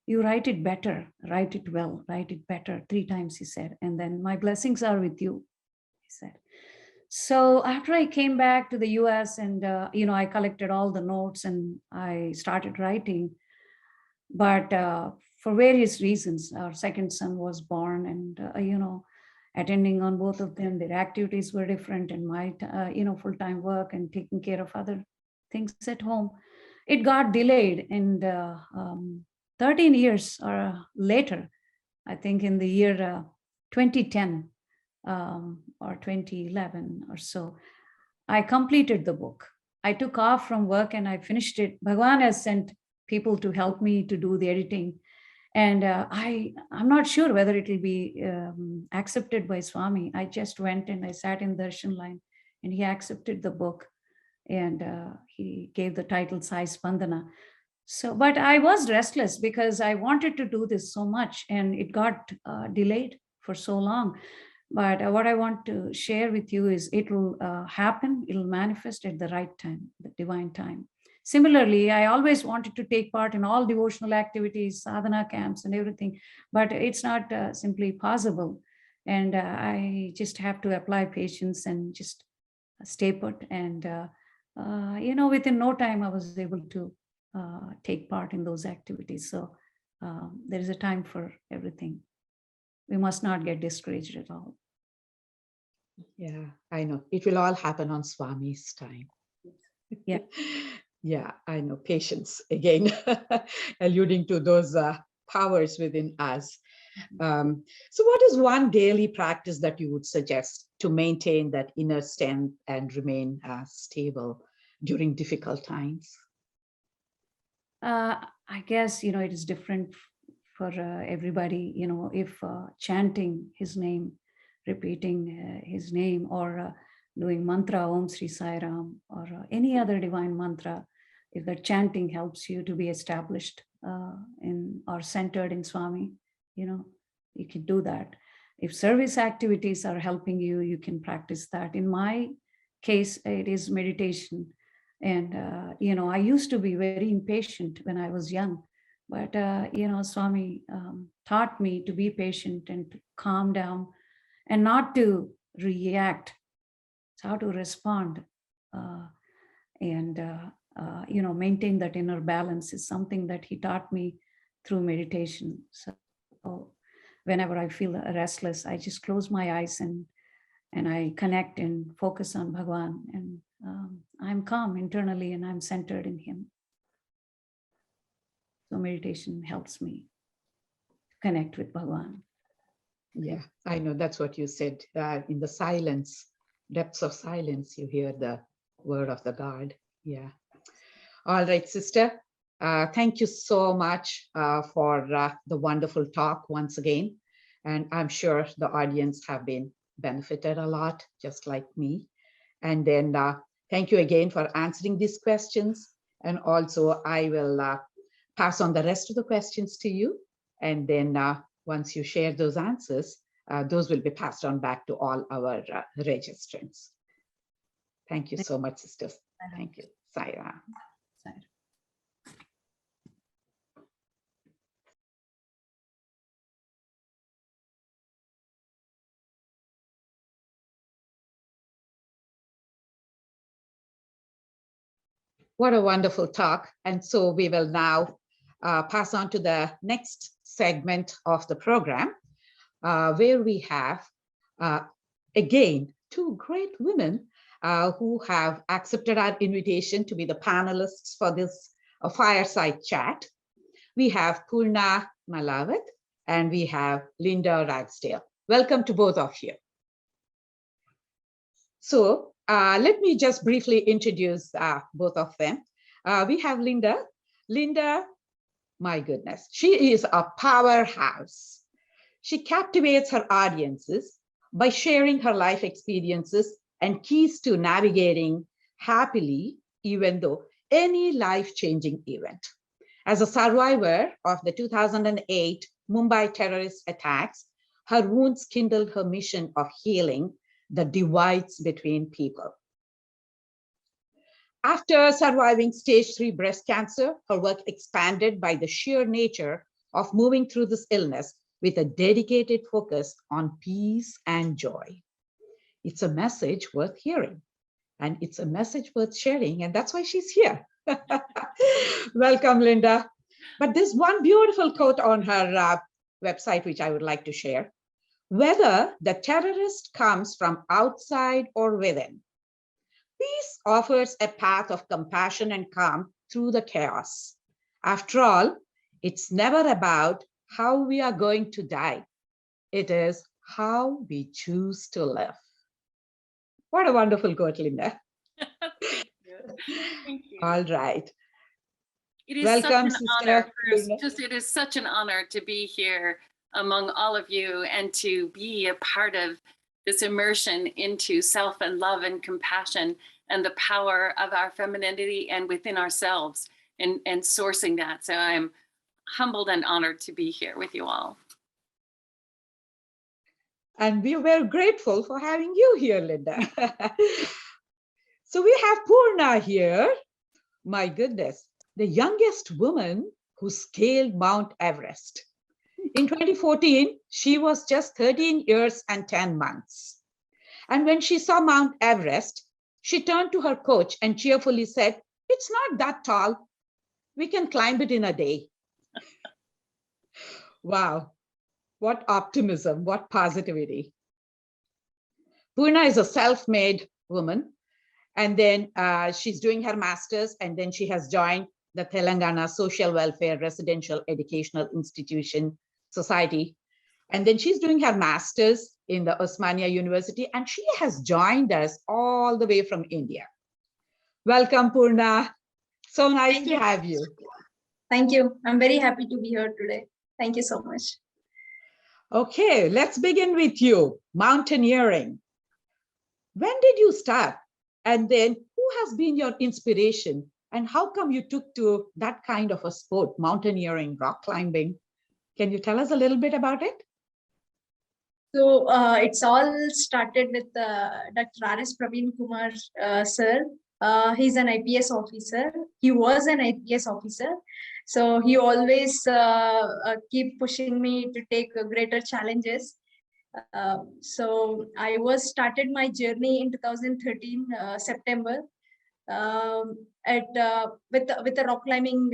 Speaker 2: You write it better, write it well, write it better." 3 times he said. And then, "My blessings are with you," he said. So after I came back to the US and, I collected all the notes and I started writing. But for various reasons, our second son was born, and, attending on both of them, their activities were different, and my, full-time work and taking care of other things at home, it got delayed. And 13 years later, I think in the year 2010 or 2011 or so, I completed the book. I took off from work and I finished it. Bhagwan has sent people to help me to do the editing. And I'm not sure whether it will be accepted by Swami. I just went and I sat in darshan line and he accepted the book, and he gave the title Sai Spandana. So, but I was restless because I wanted to do this so much and it got delayed for so long. But what I want to share with you is it will happen, it will manifest at the right time, the divine time. Similarly, I always wanted to take part in all devotional activities, sadhana camps and everything, but it's not simply possible. And I just have to apply patience and just stay put. And, within no time, I was able to take part in those activities. So there is a time for everything. We must not get discouraged at all.
Speaker 3: Yeah, I know. It will all happen on Swami's time.
Speaker 2: Yeah.
Speaker 3: Yeah, I know. Patience, again, alluding to those powers within us. So what is one daily practice that you would suggest to maintain that inner strength and remain stable during difficult times?
Speaker 2: I guess, it is different for everybody. If chanting his name repeating his name, or doing mantra Om Sri Sai Ram, or any other divine mantra. If the chanting helps you to be established in or centered in Swami, you can do that. If service activities are helping you, you can practice that. In my case, it is meditation. And, I used to be very impatient when I was young, but, Swami taught me to be patient and to calm down and not to react. It's how to respond and maintain that inner balance is something that he taught me through meditation. So whenever I feel restless, I just close my eyes and I connect and focus on Bhagwan, and I'm calm internally and I'm centered in him. So meditation helps me connect with Bhagwan.
Speaker 3: Yeah, I know that's what you said. In the silence, depths of silence, you hear the word of the God. Yeah. All right, sister. Thank you so much for the wonderful talk once again. And I'm sure the audience have been benefited a lot, just like me. And then thank you again for answering these questions. And also I will pass on the rest of the questions to you. And then once you share those answers, those will be passed on back to all our registrants. Thank you so much, sisters. Thank you. Sai Ram. What a wonderful talk. And so we will now pass on to the next segment of the program, where we have, again, two great women who have accepted our invitation to be the panelists for this fireside chat. We have Poorna Malavath and we have Linda Ragsdale. Welcome to both of you. So let me just briefly introduce both of them. We have Linda. Linda, my goodness, she is a powerhouse. She captivates her audiences by sharing her life experiences and keys to navigating happily, even though any life-changing event. As a survivor of the 2008 Mumbai terrorist attacks, her wounds kindled her mission of healing the divides between people. After surviving stage 3 breast cancer, her work expanded by the sheer nature of moving through this illness with a dedicated focus on peace and joy. It's a message worth hearing, and it's a message worth sharing, and that's why she's here. Welcome, Linda. But there's one beautiful quote on her website, which I would like to share. Whether the terrorist comes from outside or within, peace offers a path of compassion and calm through the chaos. After all, it's never about how we are going to die. It is how we choose to live. What a wonderful quote, Linda.
Speaker 4: Thank you. Thank you.
Speaker 3: All right.
Speaker 4: It is
Speaker 3: Welcome,
Speaker 4: such an
Speaker 3: Sister
Speaker 4: honor.
Speaker 3: Poorna.
Speaker 4: It is such an honor to be here among all of you and to be a part of this immersion into self and love and compassion and the power of our femininity and within ourselves and sourcing that. So I'm humbled and honored to be here with you all.
Speaker 3: And we were grateful for having you here, Linda. So we have Poorna here. My goodness, the youngest woman who scaled Mount Everest. In 2014, she was just 13 years and 10 months. And when she saw Mount Everest, she turned to her coach and cheerfully said, "It's not that tall. We can climb it in a day." Wow, what optimism, what positivity. Poorna is a self-made woman. And then she's doing her master's, and then she has joined the Telangana Social Welfare Residential Educational Institution Society. And then she's doing her master's in the Osmania University, and she has joined us all the way from India. Welcome, Poorna. So nice to have you.
Speaker 5: Thank you. I'm very happy to be here today. Thank you so much.
Speaker 3: Okay, let's begin with you. Mountaineering. When did you start? And then who has been your inspiration? And how come you took to that kind of a sport, mountaineering, rock climbing? Can you tell us a little bit about it?
Speaker 5: So it's all started with Dr. R.S. Praveen Kumar, sir. He's an IPS officer. He was an IPS officer. So he always keep pushing me to take greater challenges. So I was started my journey in 2013 September with a rock climbing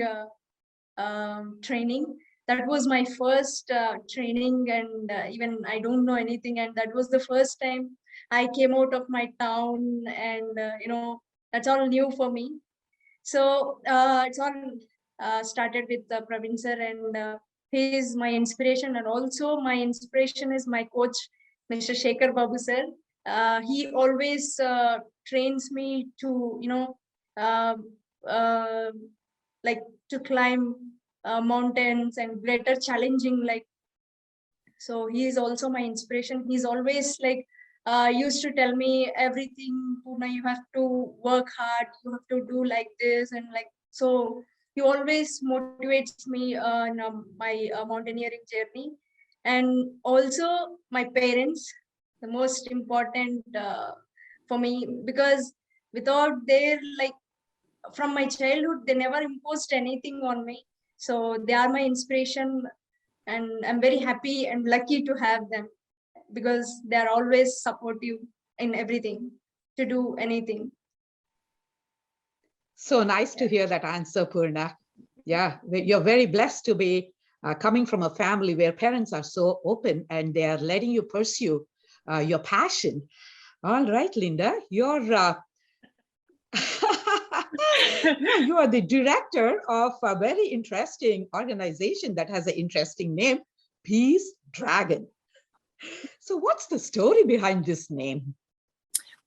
Speaker 5: training. That was my first training, and even I don't know anything, and that was the first time I came out of my town, and that's all new for me. So it's all started with Praveen sir, and he is my inspiration, and also my inspiration is my coach, Mr. Shekhar Babu sir. He always trains me to like to climb mountains and greater challenging, like, so he is also my inspiration. He's always like used to tell me everything, Poorna, you have to work hard, you have to do like this, and like, so he always motivates me in my mountaineering journey. And also my parents, the most important for me, because without their, like, from my childhood, they never imposed anything on me. So they are my inspiration, and I'm very happy and lucky to have them, because they are always supportive in everything, to do anything.
Speaker 3: So nice to hear that answer, Poorna. Yeah, you're very blessed to be coming from a family where parents are so open and they are letting you pursue your passion. All right, Linda, you're you are the director of a very interesting organization that has an interesting name, Peace Dragon. So what's the story behind this name?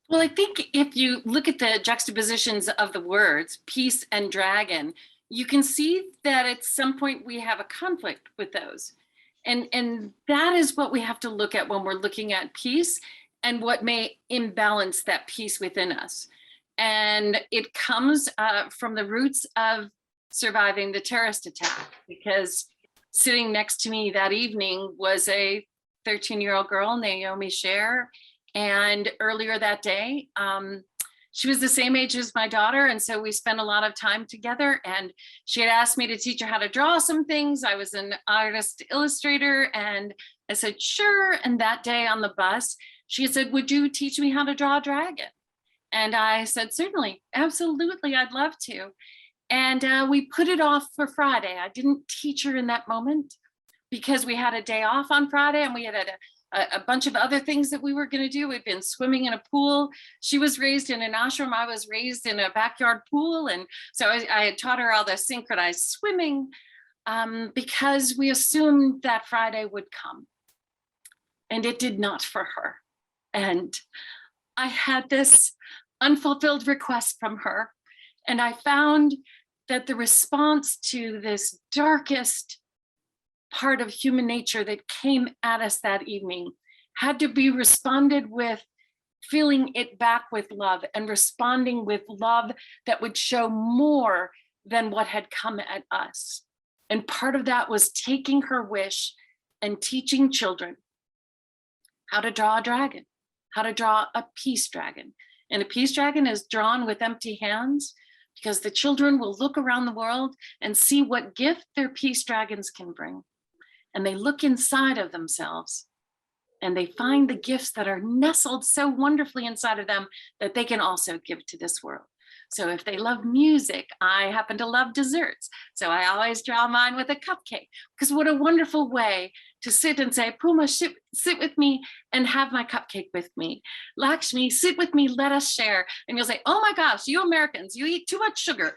Speaker 4: Well, I think if you look at the juxtapositions of the words, peace and dragon, you can see that at some point we have a conflict with those. And that is what we have to look at when we're looking at peace and what may imbalance that peace within us. And it comes from the roots of surviving the terrorist attack, because sitting next to me that evening was a 13-year-old girl, Naomi Scher. And earlier that day, she was the same age as my daughter. And so we spent a lot of time together, and she had asked me to teach her how to draw some things. I was an artist illustrator, and I said, sure. And that day on the bus, she said, would you teach me how to draw a dragon? And I said, certainly, absolutely, I'd love to. And we put it off for Friday. I didn't teach her in that moment because we had a day off on Friday, and we had a bunch of other things that we were going to do. We'd been swimming in a pool. She was raised in an ashram. I was raised in a backyard pool. And so I had taught her all the synchronized swimming because we assumed that Friday would come. And it did not for her. And I had this unfulfilled request from her. And I found that the response to this darkest part of human nature that came at us that evening had to be responded with feeling it back with love, and responding with love that would show more than what had come at us. And part of that was taking her wish and teaching children how to draw a dragon, how to draw a peace dragon. And a peace dragon is drawn with empty hands, because the children will look around the world and see what gift their peace dragons can bring. And they look inside of themselves, and they find the gifts that are nestled so wonderfully inside of them that they can also give to this world. So if they love music, I happen to love desserts. So I always draw mine with a cupcake, because what a wonderful way to sit and say, Puma, sit with me and have my cupcake with me. Lakshmi, sit with me, let us share. And you'll say, oh my gosh, you Americans, you eat too much sugar.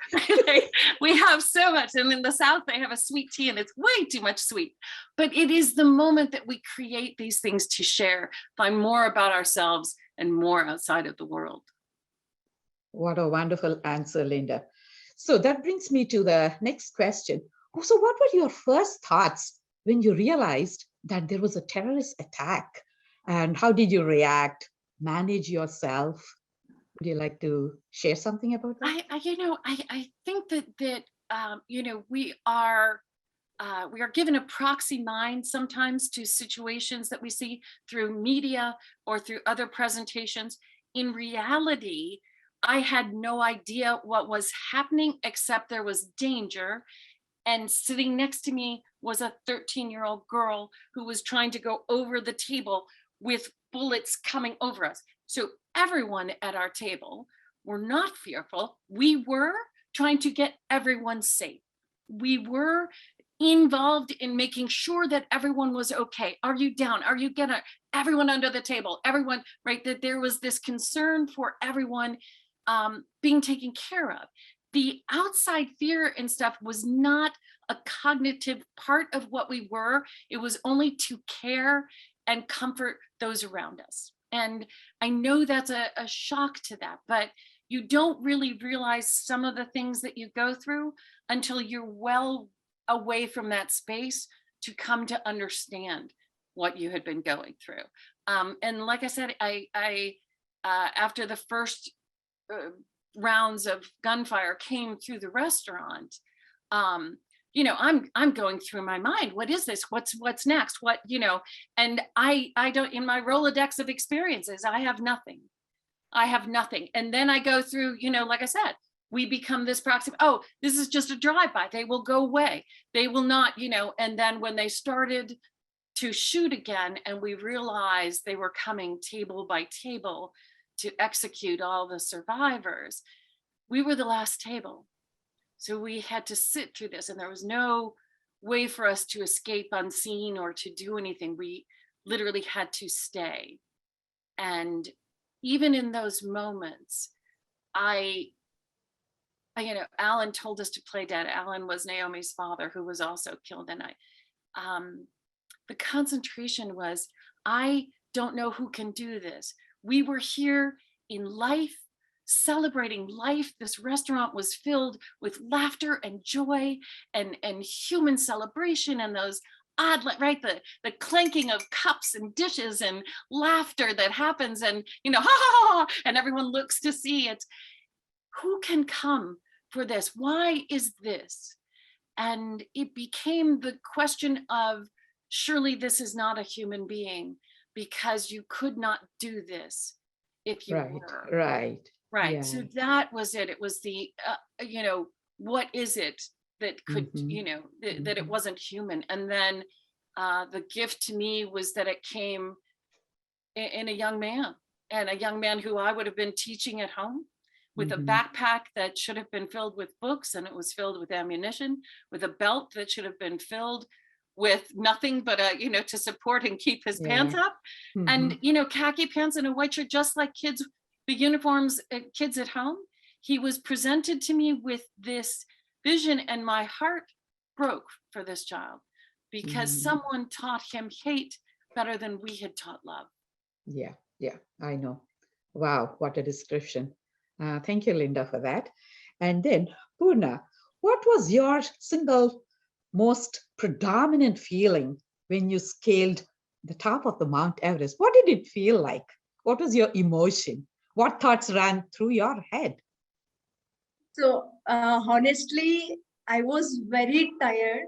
Speaker 4: We have so much. And in the South, they have a sweet tea and it's way too much sweet. But it is the moment that we create these things to share, find more about ourselves and more outside of the world.
Speaker 3: What a wonderful answer, Linda. So that brings me to the next question. So what were your first thoughts when you realized that there was a terrorist attack. And how did you react, manage yourself? Would you like to share something about that?
Speaker 4: I think that we are given a proxy mind sometimes to situations that we see through media or through other presentations. In reality, I had no idea what was happening, except there was danger. And sitting next to me was a 13-year-old girl who was trying to go over the table with bullets coming over us. So everyone at our table were not fearful. We were trying to get everyone safe. We were involved in making sure that everyone was okay. Are you down? Are you gonna? Everyone under the table, everyone, right? That there was this concern for everyone being taken care of. The outside fear and stuff was not a cognitive part of what we were. It was only to care and comfort those around us. And I know that's a shock to that, but you don't really realize some of the things that you go through until you're well away from that space to come to understand what you had been going through. And like I said, I after the first rounds of gunfire came through the restaurant, I'm going through my mind, what is this? What's next? What, and I don't, in my Rolodex of experiences, I have nothing. And then I go through, like I said, we become this proxy. Oh, this is just a drive-by. They will go away. They will not, and then when they started to shoot again, and we realized they were coming table by table to execute all the survivors, we were the last table. So we had to sit through this, and there was no way for us to escape unseen or to do anything. We literally had to stay. And even in those moments, Alan told us to play dead. Alan was Naomi's father, who was also killed. And the concentration was, I don't know who can do this. We were here in life, celebrating life. This restaurant was filled with laughter and joy and human celebration, and those odd, right, the clanking of cups and dishes and laughter that happens, and ha ha ha, and everyone looks to see it. Who can come for this? Why is this? And it became the question of, surely this is not a human being, because you could not do this if you were.
Speaker 3: Right.
Speaker 4: Right.
Speaker 3: Yeah.
Speaker 4: So that was it. It was the, what is it that could, that it wasn't human. And then the gift to me was that it came in a young man, and a young man who I would have been teaching at home, with a backpack that should have been filled with books, and it was filled with ammunition, with a belt that should have been filled with nothing but to support and keep his pants up, and khaki pants and a white shirt, just like the uniforms kids at home. He was presented to me with this vision, and my heart broke for this child, because someone taught him hate better than we had taught love.
Speaker 3: Yeah, I know. Wow, what a description. Thank you, Linda, for that. And then, Poorna, what was your single most predominant feeling when you scaled the top of the Mount Everest? What did it feel like? What was your emotion? What thoughts ran through your head?
Speaker 5: So honestly, I was very tired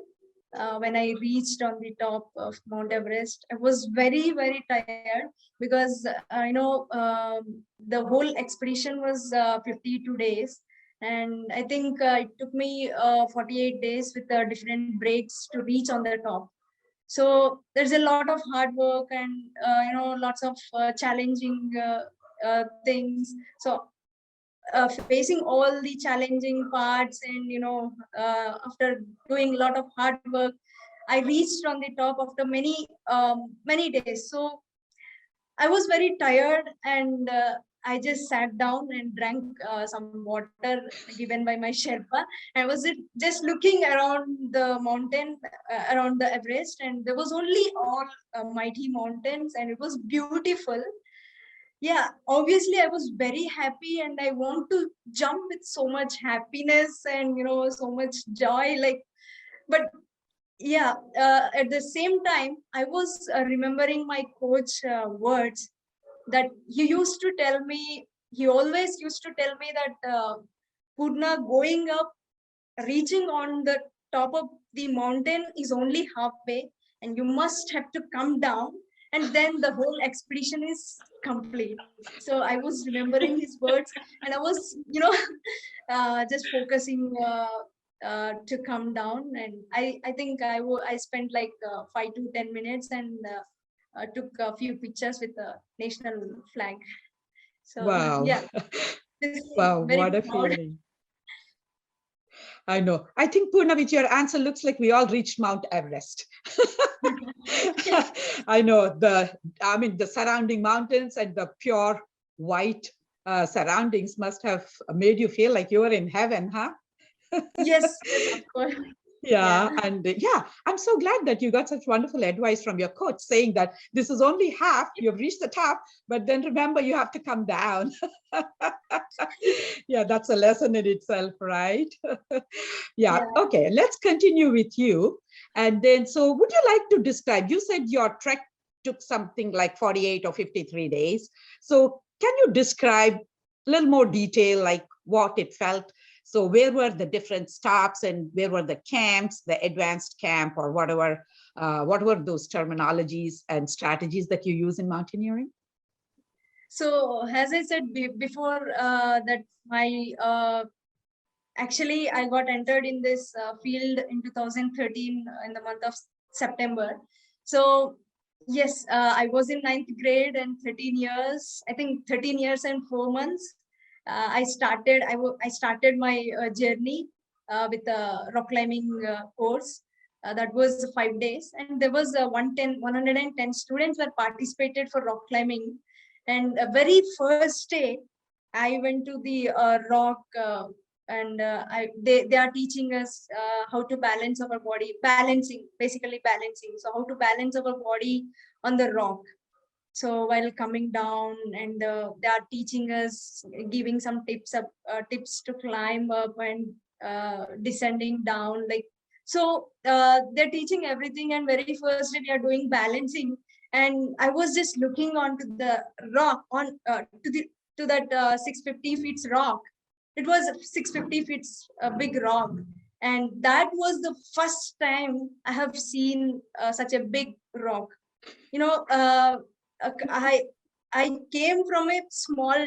Speaker 5: when I reached on the top of Mount Everest. I was very, very tired, because the whole expedition was 52 days. And I think it took me 48 days with different breaks to reach on the top. So there's a lot of hard work and lots of challenging things. So facing all the challenging parts, and after doing a lot of hard work, I reached on the top after many days. So I was very tired, and I just sat down and drank some water given by my Sherpa. I was just looking around the mountain, around the Everest, and there was only all mighty mountains, and it was beautiful. Yeah, obviously I was very happy, and I want to jump with so much happiness and so much joy, but yeah, at the same time, I was remembering my coach words that he used to tell me. He always used to tell me that Poorna, going up, reaching on the top of the mountain is only halfway, and you must have to come down, and then the whole expedition is complete. So I was remembering his words, and I was, just focusing to come down. And I think I spent like 5 to 10 minutes, and took a few pictures with the national flag. So
Speaker 3: Wow.
Speaker 5: yeah, this is
Speaker 3: Wow,
Speaker 5: very
Speaker 3: what a
Speaker 5: proud.
Speaker 3: feeling. I know. I think, Poorna, with your answer, looks like we all reached Mount Everest. I know the surrounding mountains and the pure white surroundings must have made you feel like you were in heaven, huh?
Speaker 5: Yes, yes, of course.
Speaker 3: Yeah,
Speaker 5: Yeah.
Speaker 3: and yeah, I'm so glad that you got such wonderful advice from your coach saying that this is only half, you've reached the top, but then remember you have to come down. Yeah, that's a lesson in itself, right? Yeah,
Speaker 5: Yeah.
Speaker 3: okay, let's continue with you. And then, so would you like to describe, you said your trek took something like 48 or 53 days. So can you describe a little more detail, like what it felt? So where were the different stops and where were the camps, the advanced camp or whatever, what were those terminologies and strategies that you use in mountaineering?
Speaker 5: So as I said before, that my actually I got entered in this field in 2013 in the month of September. So yes, I was in ninth grade, and 13 years, I think 13 years and 4 months. I started my journey with a rock climbing course. That was 5 days, and there was 110 students were participated for rock climbing. And very first day, I went to the rock, and they are teaching us how to balance our body, balancing, basically balancing. So how to balance our body on the rock. So while coming down, and they are teaching us, giving some tips to climb up, and descending down. Like, so they're teaching everything. And very first day we are doing balancing, and I was just looking onto the rock on to that 650 feet rock. It was 650 feet a big rock, and that was the first time I have seen such a big rock. You know, I came from a small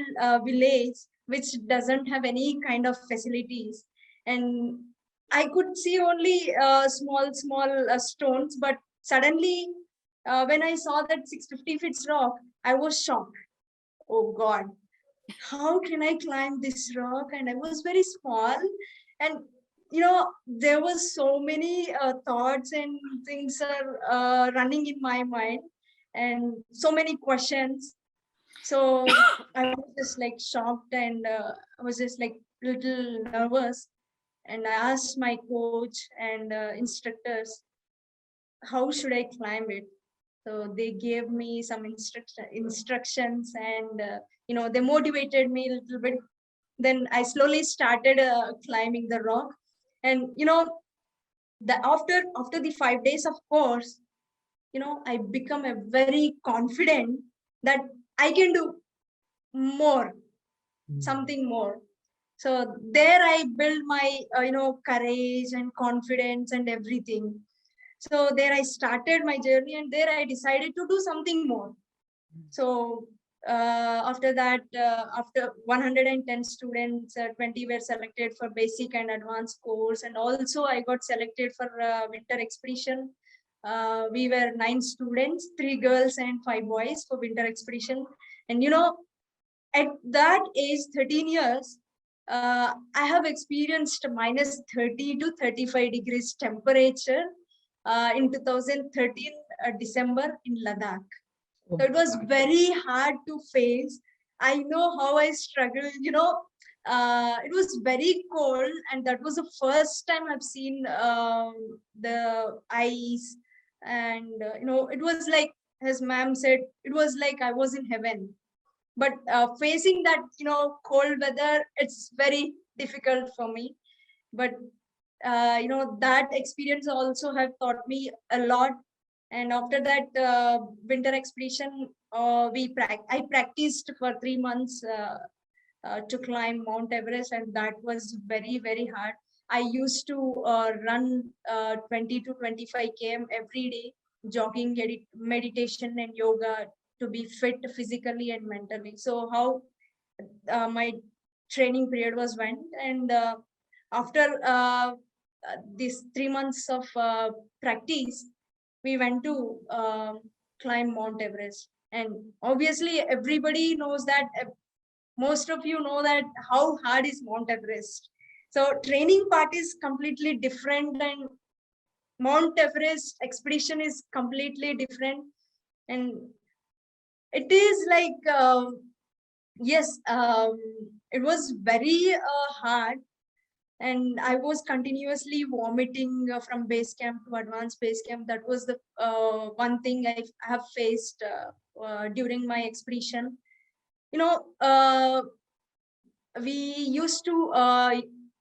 Speaker 5: village which doesn't have any kind of facilities, and I could see only small stones. But suddenly, when I saw that 650 feet rock, I was shocked. Oh God, how can I climb this rock? And I was very small, and there was so many thoughts and things are running in my mind, and so many questions. So I was just like shocked, and I was just like little nervous. And I asked my coach and instructors, how should I climb it? So they gave me some instructions, and they motivated me a little bit. Then I slowly started climbing the rock, and after the 5 days of course, I become a very confident that I can do more, something more. So there I build my courage and confidence and everything. So there I started my journey, and there I decided to do something more. So after that, after 110 students, 20 were selected for basic and advanced course, and also I got selected for winter expedition. We were 9 students, 3 girls and 5 boys for winter expedition. And at that age, 13 years, I have experienced minus 30 to 35 degrees temperature in 2013 December in Ladakh.
Speaker 3: Oh
Speaker 5: So it
Speaker 3: my
Speaker 5: was
Speaker 3: God.
Speaker 5: very hard to face. I know how I struggled. It was very cold, and that was the first time I've seen the ice. And it was like, as ma'am said, it was like I was in heaven. But facing that cold weather, it's very difficult for me. But that experience also have taught me a lot. And after that winter expedition, I practiced for 3 months to climb Mount Everest, and that was very, very hard. I used to run 20 to 25 km every day, jogging, meditation, and yoga to be fit physically and mentally. So how my training period was went, and after these 3 months of practice, we went to climb Mount Everest. And obviously, everybody knows that. Most of you know that how hard is Mount Everest. So training part is completely different, and Mount Everest expedition is completely different. And it is like, yes, it was very hard. And I was continuously vomiting from base camp to advanced base camp. That was the one thing I have faced during my expedition. We used to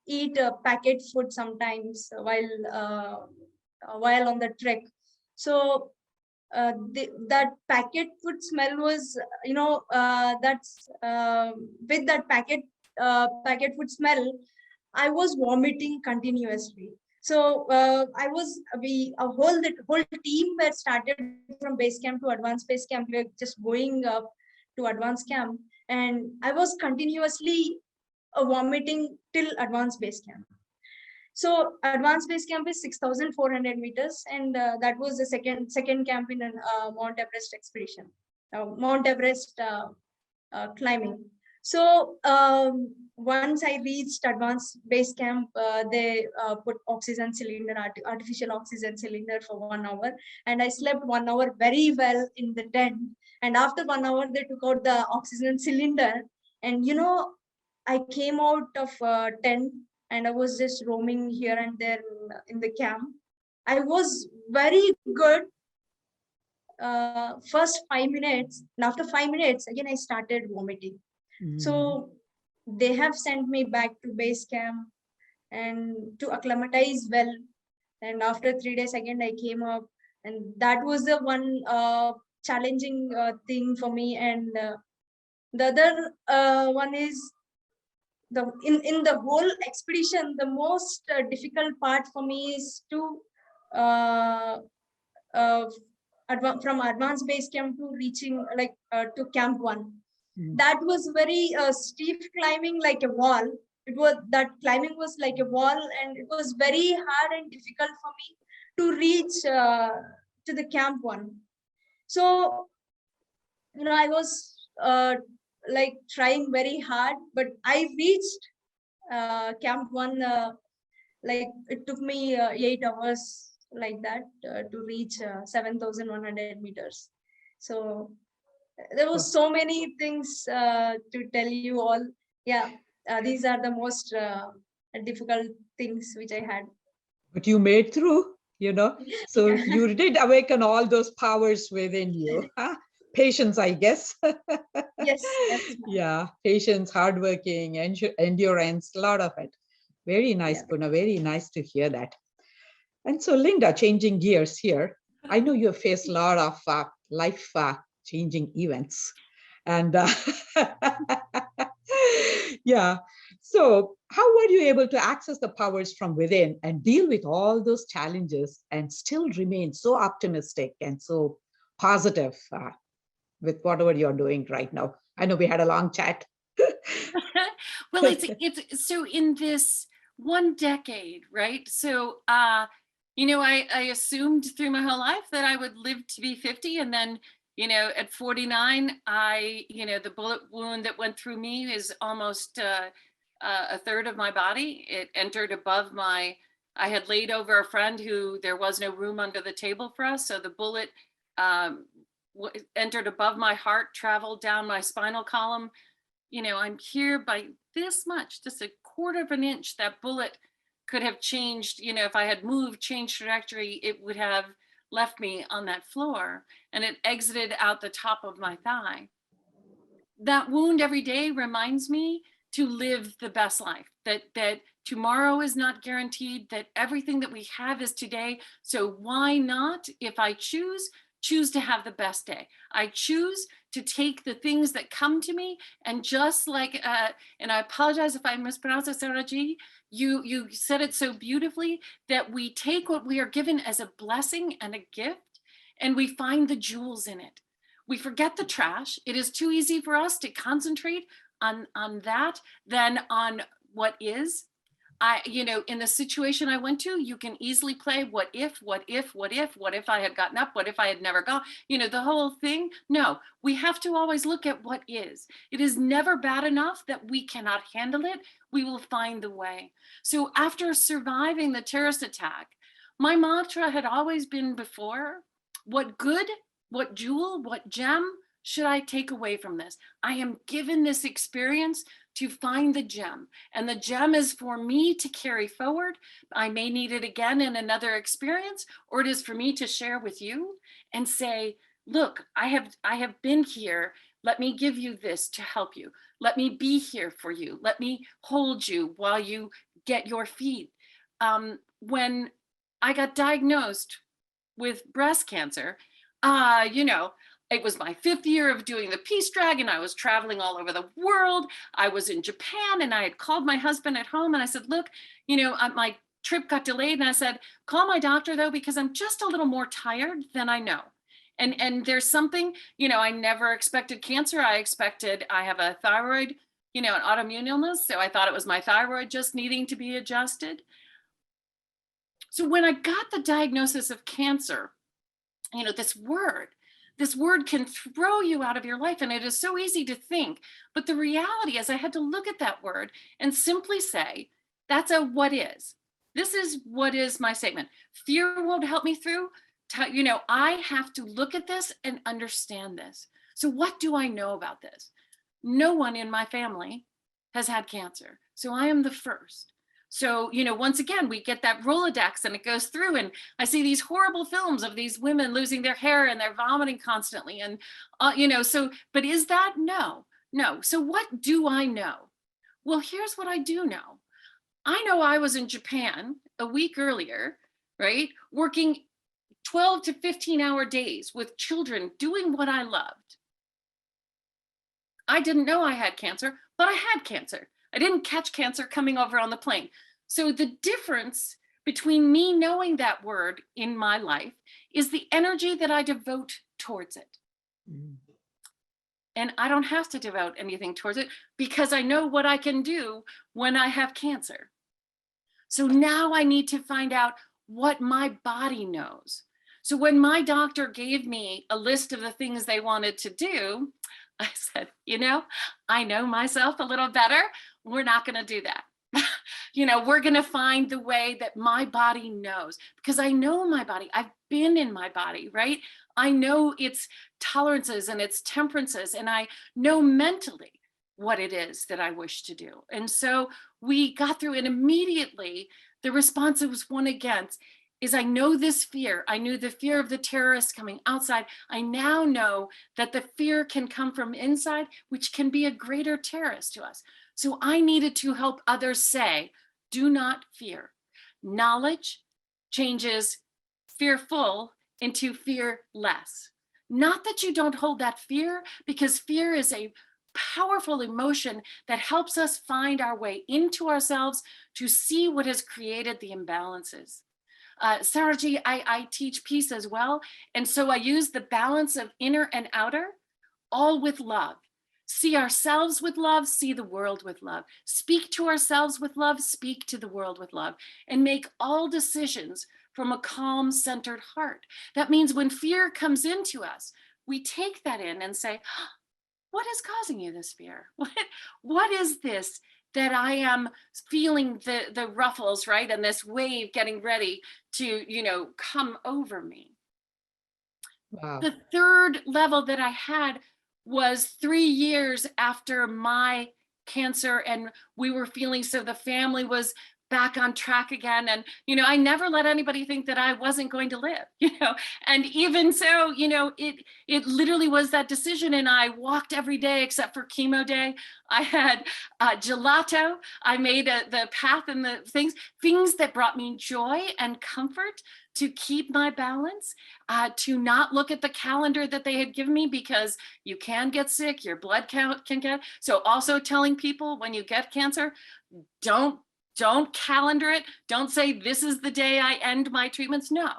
Speaker 5: eat packet food sometimes while on the trek. So that packet food smell was, that's with that packet food smell, I was vomiting continuously. So the whole team were started from base camp to advanced base camp. We were just going up to advanced camp, and I was continuously vomiting till advanced base camp. So advanced base camp is 6,400 meters, and that was the second camp in Mount Everest expedition, Mount Everest climbing. So once I reached advanced base camp, they put oxygen cylinder, artificial oxygen cylinder for 1 hour, and I slept 1 hour very well in the tent. And after 1 hour, they took out the oxygen cylinder, and I came out of tent, and I was just roaming here and there in the camp. I was very good first 5 minutes, and after 5 minutes again I started vomiting. So they have sent me back to base camp and to acclimatize well. And after 3 days again I came up, and that was the one challenging thing for me. And the other one is in the whole expedition, the most difficult part for me is to from advanced base camp to reaching to camp 1. That was very steep climbing, like a wall. That climbing was like a wall, and it was very hard and difficult for me to reach to the camp 1. So I was like trying very hard, but I reached camp 1. Like it took me 8 hours like that to reach 7,100 meters. So there was so many things to tell you all. Yeah, these are the most difficult things which I had.
Speaker 3: But you made through, so you did awaken all those powers within you. Huh? Patience, I guess.
Speaker 5: Yes.
Speaker 3: Yeah, patience, hardworking, endurance, a lot of it. Very nice, Poorna. Very nice to hear that. And so, Linda, changing gears here, I know you have faced a lot of life changing events. And yeah, so how were you able to access the powers from within and deal with all those challenges and still remain so optimistic and so positive with whatever you're doing right now? I know we had a long chat.
Speaker 4: Well, it's so in this 1 decade, right? So, I assumed through my whole life that I would live to be 50. And then, at 49, the bullet wound that went through me is almost a third of my body. It entered above I had laid over a friend who there was no room under the table for us. So the bullet entered above my heart, traveled down my spinal column. I'm here by this much, just 1/4 of an inch. That bullet could have changed, if I had changed trajectory, it would have left me on that floor, and it exited out the top of my thigh. That wound every day reminds me to live the best life, that tomorrow is not guaranteed, that everything that we have is today. So why not, if I choose to have the best day? I choose to take the things that come to me, and just like, and I apologize if I mispronounce it, Sarojini, you said it so beautifully, that we take what we are given as a blessing and a gift, and we find the jewels in it. We forget the trash. It is too easy for us to concentrate on that than on what is. In the situation I went to, you can easily play what if I had gotten up, what if I had never gone, the whole thing. No, we have to always look at what is. It is never bad enough that we cannot handle it. We will find the way. So after surviving the terrorist attack, my mantra had always been before, what good, what jewel, what gem should I take away from this? I am given this experience to find the gem, and the gem is for me to carry forward. I may need it again in another experience, or it is for me to share with you and say, look, I have been here. Let me give you this to help you. Let me be here for you. Let me hold you while you get your feet. When I got diagnosed with breast cancer, it was my 5th year of doing the Peace Dragon. I was traveling all over the world. I was in Japan, and I had called my husband at home, and I said, look, my trip got delayed. And I said, call my doctor though, because I'm just a little more tired than I know. And there's something, I never expected cancer. I have a thyroid, an autoimmune illness. So I thought it was my thyroid just needing to be adjusted. So when I got the diagnosis of cancer, this word can throw you out of your life, and it is so easy to think. But the reality is I had to look at that word and simply say, that's a what is. This is what is my statement. Fear won't help me through. I have to look at this and understand this. So what do I know about this? No one in my family has had cancer. So I am the first. So, once again, we get that Rolodex, and it goes through, and I see these horrible films of these women losing their hair and they're vomiting constantly. And, but is that? No. So what do I know? Well, here's what I do know. I know I was in Japan a week earlier, right? Working 12 to 15-hour days with children, doing what I loved. I didn't know I had cancer, but I had cancer. I didn't catch cancer coming over on the plane. So the difference between me knowing that word in my life is the energy that I devote towards it. Mm. And I don't have to devote anything towards it because I know what I can do when I have cancer. So now I need to find out what my body knows. So when my doctor gave me a list of the things they wanted to do, I said, I know myself a little better. We're not going to do that. We're going to find the way that my body knows, because I know my body. I've been in my body, right? I know its tolerances and its temperances, and I know mentally what it is that I wish to do. And so we got through, and immediately the response was one against is I know this fear. I knew the fear of the terrorists coming outside. I now know that the fear can come from inside, which can be a greater terrorist to us. So I needed to help others say, do not fear. Knowledge changes fearful into fearless. Not that you don't hold that fear, because fear is a powerful emotion that helps us find our way into ourselves to see what has created the imbalances. Sarojini, I teach peace as well. And so I use the balance of inner and outer, all with love. See ourselves with love, see the world with love. Speak to ourselves with love, speak to the world with love. And make all decisions from a calm, centered heart. That means when fear comes into us, we take that in and say, what is causing you this fear? What is this that I am feeling the ruffles, right? And this wave getting ready to, come over me. Wow. The third level that I had was 3 years after my cancer, and we were feeling, so the family was back on track again. And, I never let anybody think that I wasn't going to live, and even so, it literally was that decision. And I walked every day except for chemo day. I had gelato. I made the path and the things that brought me joy and comfort, to keep my balance, to not look at the calendar that they had given me, because you can get sick, your blood count can get. So also telling people, when you get cancer, don't calendar it. Don't say, this is the day I end my treatments. No,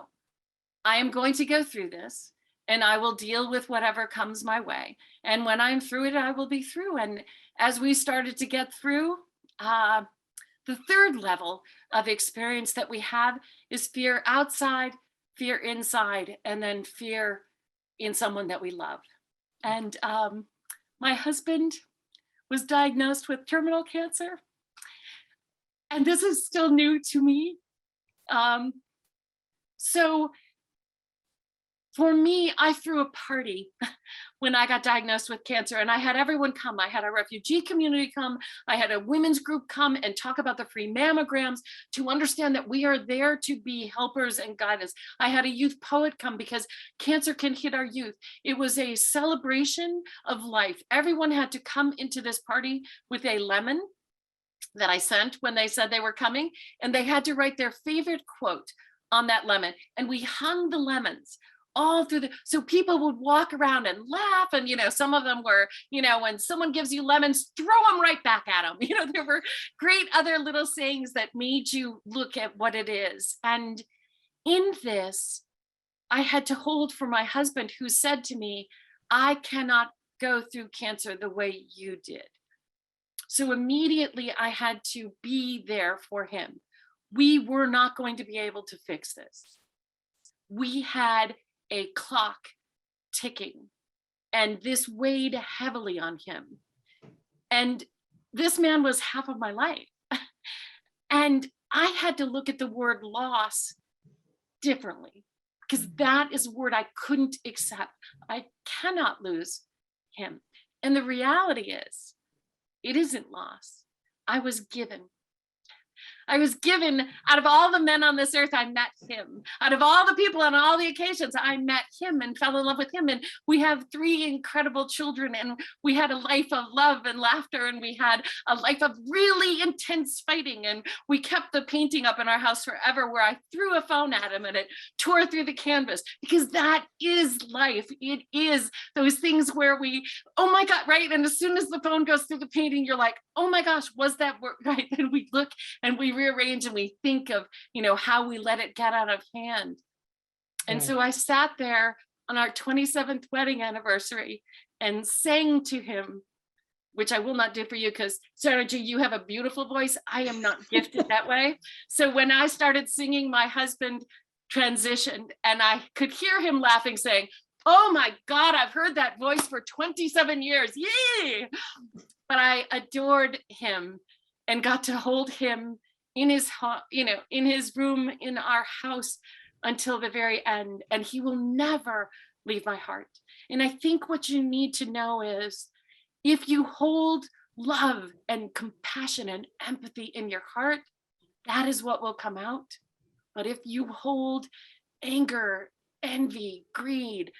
Speaker 4: I am going to go through this, and I will deal with whatever comes my way. And when I'm through it, I will be through. And as we started to get through, the third level of experience that we have is fear outside, fear inside, and then fear in someone that we love. And my husband was diagnosed with terminal cancer. And this is still new to me. So for me, I threw a party when I got diagnosed with cancer, and I had everyone come. I had a refugee community come. I had a women's group come and talk about the free mammograms, to understand that we are there to be helpers and guidance. I had a youth poet come, because cancer can hit our youth. It was a celebration of life. Everyone had to come into this party with a lemon that I sent when they said they were coming, and they had to write their favorite quote on that lemon. And we hung the lemons all through so people would walk around and laugh. And, some of them were, when someone gives you lemons, throw them right back at them. There were great other little sayings that made you look at what it is. And in this, I had to hold for my husband, who said to me, I cannot go through cancer the way you did. So immediately I had to be there for him. We were not going to be able to fix this. We had a clock ticking, and this weighed heavily on him. And this man was half of my life. And I had to look at the word loss differently, because that is a word I couldn't accept. I cannot lose him. And the reality is, it isn't loss. I was given. Out of all the men on this earth, I met him. Out of all the people on all the occasions, I met him and fell in love with him. And we have 3 incredible children, and we had a life of love and laughter, and we had a life of really intense fighting. And we kept the painting up in our house forever, where I threw a phone at him and it tore through the canvas, because that is life. It is those things where we, oh my God, right? And as soon as the phone goes through the painting, you're like, oh my gosh, was that right? And we look and we rearrange and we think of, how we let it get out of hand. And
Speaker 3: Right.
Speaker 4: so I sat there on our 27th wedding anniversary and sang to him, which I will not do for you, because Sarojini, you have a beautiful voice. I am not gifted that way. So when I started singing, my husband transitioned, and I could hear him laughing, saying, oh my God, I've heard that voice for 27 years. Yay! But I adored him and got to hold him in his, in his room in our house until the very end. And he will never leave my heart. And I think what you need to know is, if you hold love and compassion and empathy in your heart, that is what will come out. But if you hold anger, envy, greed,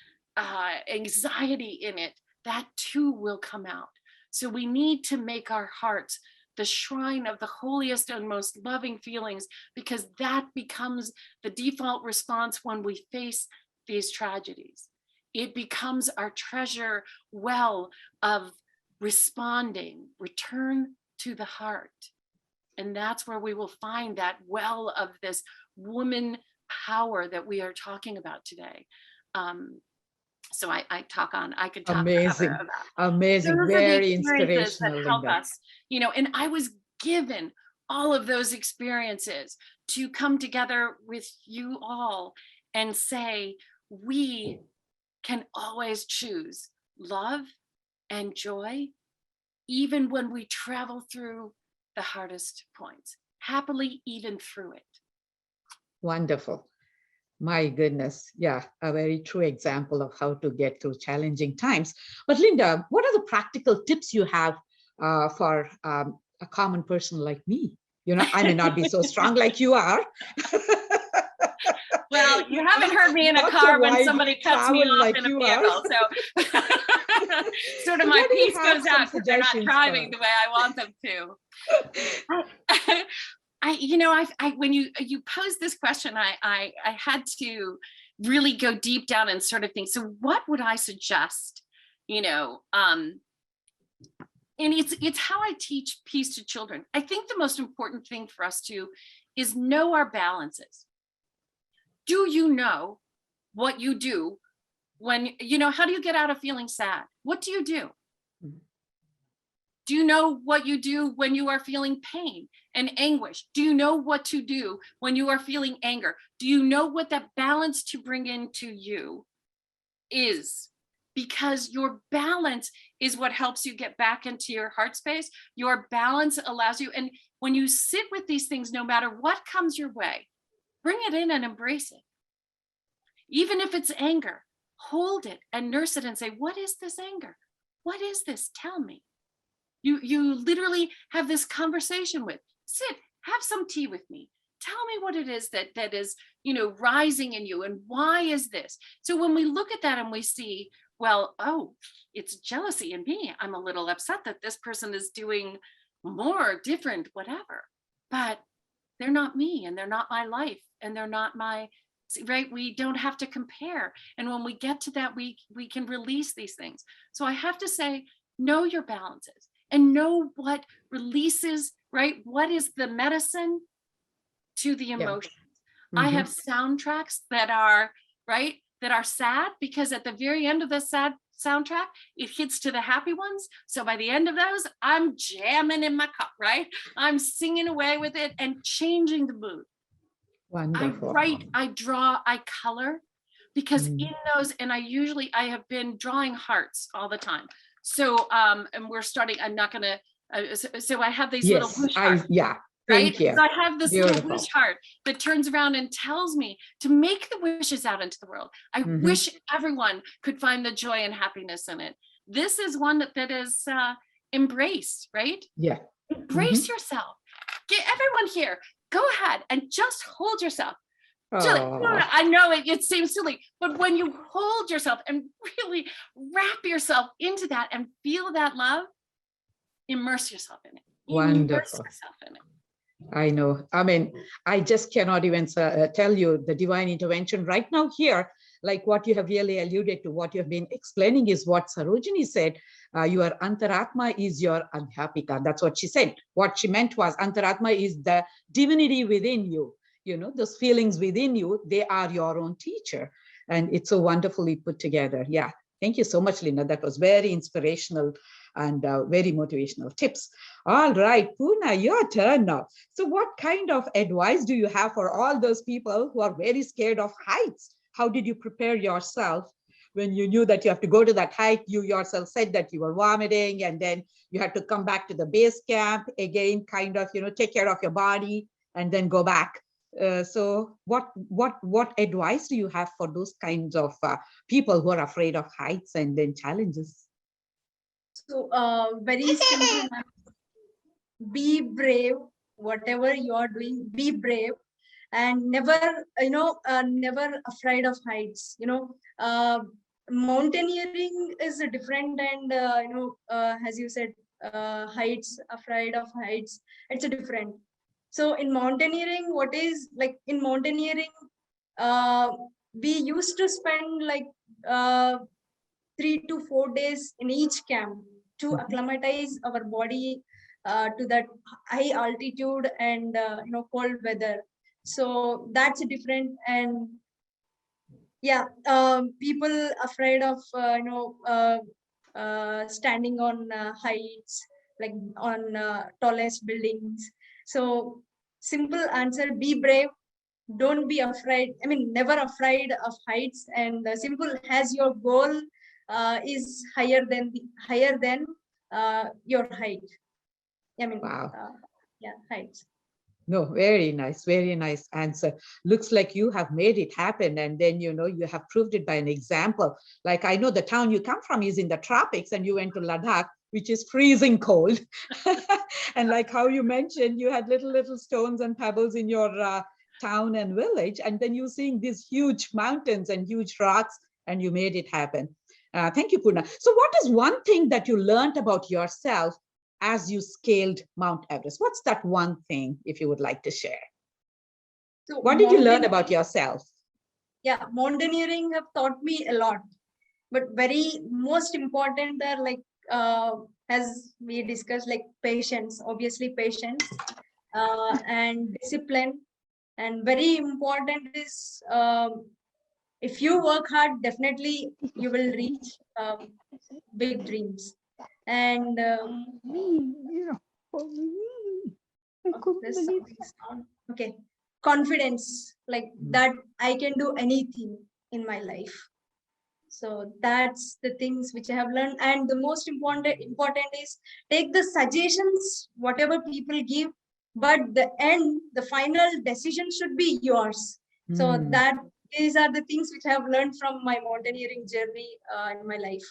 Speaker 4: anxiety in it, that too will come out. So we need to make our hearts the shrine of the holiest and most loving feelings, because that becomes the default response when we face these tragedies. It becomes our treasure well of responding, return to the heart. And that's where we will find that well of this woman power that we are talking about today. So I could talk
Speaker 3: Amazing,
Speaker 4: forever about.
Speaker 3: amazing,
Speaker 4: Those are the
Speaker 3: very
Speaker 4: experiences that
Speaker 3: inspirational,
Speaker 4: help
Speaker 3: Linda.
Speaker 4: us, and I was given all of those experiences to come together with you all and say, we can always choose love and joy, even when we travel through the hardest points, happily even through it.
Speaker 3: Wonderful. My goodness. Yeah, a very true example of how to get through challenging times. But Linda, what are the practical tips you have for a common person like me I may not be so strong like you are.
Speaker 4: Well, you haven't heard me in a
Speaker 3: Not so
Speaker 4: car when
Speaker 3: wide
Speaker 4: somebody cuts me
Speaker 3: travel
Speaker 4: off
Speaker 3: like
Speaker 4: in a
Speaker 3: you are.
Speaker 4: vehicle. So sort of
Speaker 3: So
Speaker 4: my
Speaker 3: what do you
Speaker 4: piece
Speaker 3: have
Speaker 4: goes
Speaker 3: some
Speaker 4: out because they're not
Speaker 3: suggestions
Speaker 4: driving
Speaker 3: for
Speaker 4: the way I want them to. When you posed this question, I had to really go deep down and sort of think, so what would I suggest? And it's how I teach peace to children. I think the most important thing for us is know our balances. Do you know what you do when, how do you get out of feeling sad? What do you do? Do you know what you do when you are feeling pain and anguish? Do you know what to do when you are feeling anger? Do you know what that balance to bring into you is? Because your balance is what helps you get back into your heart space. Your balance allows you, and when you sit with these things, no matter what comes your way, bring it in and embrace it. Even if it's anger, hold it and nurse it and say, what is this anger? What is this? Tell me. You literally have this conversation with, sit, have some tea with me. Tell me what it is that is, rising in you, and why is this? So when we look at that and we see, well, oh, it's jealousy in me. I'm a little upset that this person is doing more, different, whatever. But they're not me, and they're not my life, and they're not my, right? We don't have to compare. And when we get to that, we can release these things. So I have to say, know your balances and know what releases, right? What is the medicine to the emotions? I have soundtracks that are, right, that are sad, because at the very end of the sad soundtrack, it hits to the happy ones. So by the end of those, I'm jamming in my cup, right? I'm singing away with it and changing the mood.
Speaker 3: Wonderful.
Speaker 4: I write, I draw, I color, because in those, and I have been drawing hearts all the time. So, and we're starting, I'm not gonna, so I have these little wish hearts. Right?
Speaker 3: Thank you.
Speaker 4: So I have this
Speaker 3: Beautiful.
Speaker 4: little wish heart that turns around and tells me to make the wishes out into the world. I wish everyone could find the joy and happiness in it. This is one that is embraced, right?
Speaker 3: Yeah.
Speaker 4: Embrace yourself. Get everyone here. Go ahead and just hold yourself. I know it seems silly, but when you hold yourself and really wrap yourself into that and feel that love, immerse yourself in it.
Speaker 3: Wonderful.
Speaker 4: Immerse yourself in it.
Speaker 3: I know. I mean, I just cannot even tell you the divine intervention right now here, like what you have really alluded to, what you have been explaining is what Sarojini said. Your antaratma is your adhyapika. That's what she said. What she meant was antaratma is the divinity within you. Those feelings within you, they are your own teacher. And it's so wonderfully put together. Yeah. Thank you so much, Linda. That was very inspirational and very motivational tips. All right, Poorna, your turn now. So what kind of advice do you have for all those people who are very scared of heights? How did you prepare yourself when you knew that you have to go to that height? You yourself said that you were vomiting, and then you had to come back to the base camp again, kind of, take care of your body and then go back. So what advice do you have for those kinds of people who are afraid of heights and then challenges?
Speaker 5: So very simple. Be brave, whatever you are doing, be brave, and never, never afraid of heights. Mountaineering is different, and as you said, heights, afraid of heights, it's a different. So in mountaineering, we used to spend like 3 to 4 days in each camp to acclimatize our body to that high altitude and cold weather. So that's different. And yeah, people afraid of standing on heights, like on tallest buildings. So simple answer: be brave. Don't be afraid. I mean, never afraid of heights. And simple as your goal is higher than your height. I mean,
Speaker 3: wow.
Speaker 5: Heights.
Speaker 3: No, very nice answer. Looks like you have made it happen, and then you have proved it by an example. Like, I know the town you come from is in the tropics, and you went to Ladakh, which is freezing cold. And like how you mentioned, you had little stones and pebbles in your town and village, and then you're seeing these huge mountains and huge rocks, and you made it happen. Thank you, Poorna. So what is one thing that you learned about yourself as you scaled Mount Everest? What's that one thing, if you would like to share?
Speaker 5: So
Speaker 3: What did you learn about yourself?
Speaker 5: Yeah, mountaineering have taught me a lot, but very most important are like as we discussed, like patience, obviously patience, and discipline, and very important is if you work hard, definitely you will reach big dreams. And there's something sound. Okay, confidence, like that I can do anything in my life. So that's the things which I have learned. And the most important is take the suggestions, whatever people give, but the final decision should be yours. So that these are the things which I have learned from my mountaineering journey in my life.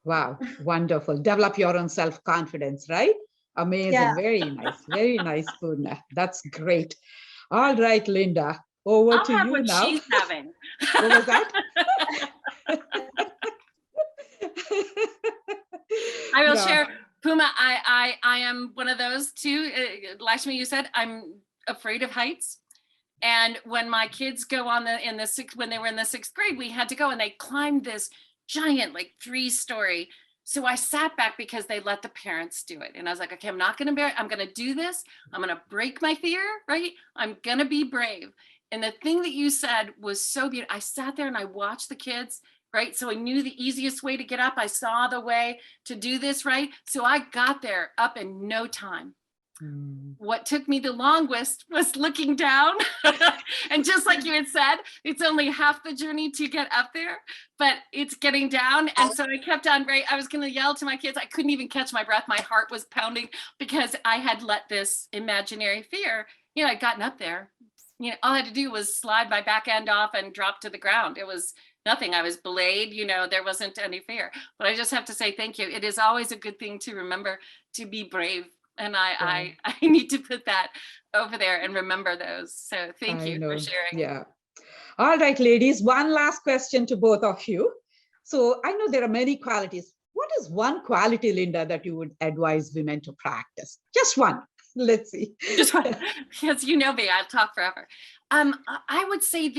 Speaker 3: Wow, wonderful. Develop your own self-confidence, right? Amazing.
Speaker 5: Yeah.
Speaker 3: Very nice, Poorna. That's great. All right, Linda, over
Speaker 4: I'll
Speaker 3: to
Speaker 4: have
Speaker 3: you
Speaker 4: what
Speaker 3: now.
Speaker 4: she's having.
Speaker 3: What was that?
Speaker 4: I will
Speaker 3: Yeah.
Speaker 4: share, Puma. I am one of those too. Lakshmi, you said I'm afraid of heights. And when my kids go on when they were in the 6th grade, we had to go and they climbed this giant, like 3-story. So I sat back because they let the parents do it. And I was like, okay, I'm not going to do this. I'm going to break my fear, right? I'm going to be brave. And the thing that you said was so beautiful. I sat there and I watched the kids, right? So I knew the easiest way to get up. I saw the way to do this, right? So I got there up in no time. What took me the longest was looking down. And just like you had said, it's only half the journey to get up there, but it's getting down. And so I kept on, right? I was going to yell to my kids. I couldn't even catch my breath. My heart was pounding because I had let this imaginary fear, I'd gotten up there. All I had to do was slide my back end off and drop to the ground. It was nothing. I was belayed, there wasn't any fear. But I just have to say thank you. It is always a good thing to remember to be brave. And I need to put that over there and remember those. So thank you for sharing.
Speaker 3: Yeah. All right, ladies, one last question to both of you. So I know there are many qualities. What is one quality, Linda, that you would advise women to practice? Just one. Let's see.
Speaker 4: Just one. Because you know me, I'll talk forever. I would say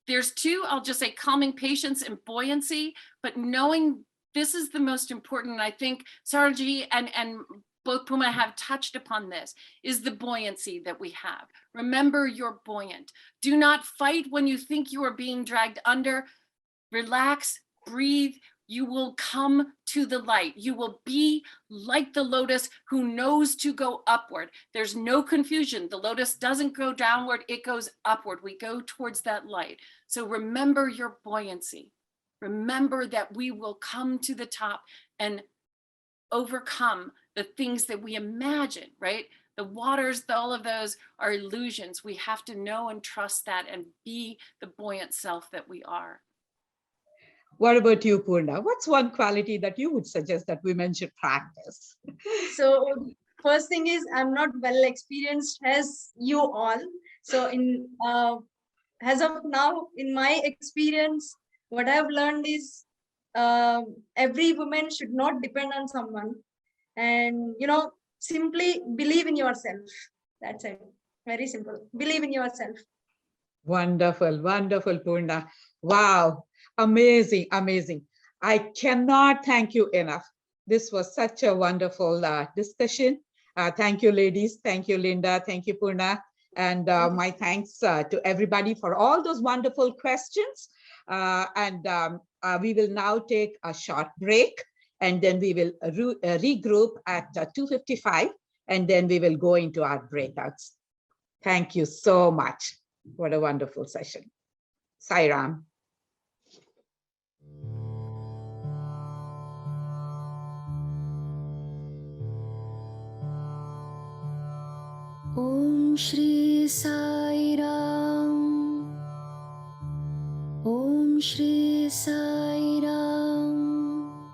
Speaker 4: there's 2, I'll just say calming patience and buoyancy, but knowing this is the most important. And I think Sarojini and both Puma have touched upon this, is the buoyancy that we have. Remember, you're buoyant. Do not fight when you think you are being dragged under. Relax, breathe. You will come to the light. You will be like the lotus who knows to go upward. There's no confusion. The lotus doesn't go downward, it goes upward. We go towards that light. So remember your buoyancy. Remember that we will come to the top and overcome the things that we imagine, right? The waters, all of those are illusions. We have to know and trust that and be the buoyant self that we are.
Speaker 3: What about you, Poorna? What's one quality that you would suggest that women should practice?
Speaker 5: So first thing is, I'm not well experienced as you all. So as of now, in my experience, what I've learned is every woman should not depend on someone, and simply believe in yourself. That's it. Very simple. Believe in yourself.
Speaker 3: Wonderful, Poorna. Wow, amazing. I cannot thank you enough. This was such a wonderful discussion. Thank you, ladies. Thank you, Linda. Thank you, Poorna. And my thanks to everybody for all those wonderful questions. We will now take a short break, and then we will regroup at 2:55, and then we will go into our breakouts. Thank you so much. What a wonderful session. Sai Ram.
Speaker 6: Om Shri Sai Ram. Om Shri Sai Ram.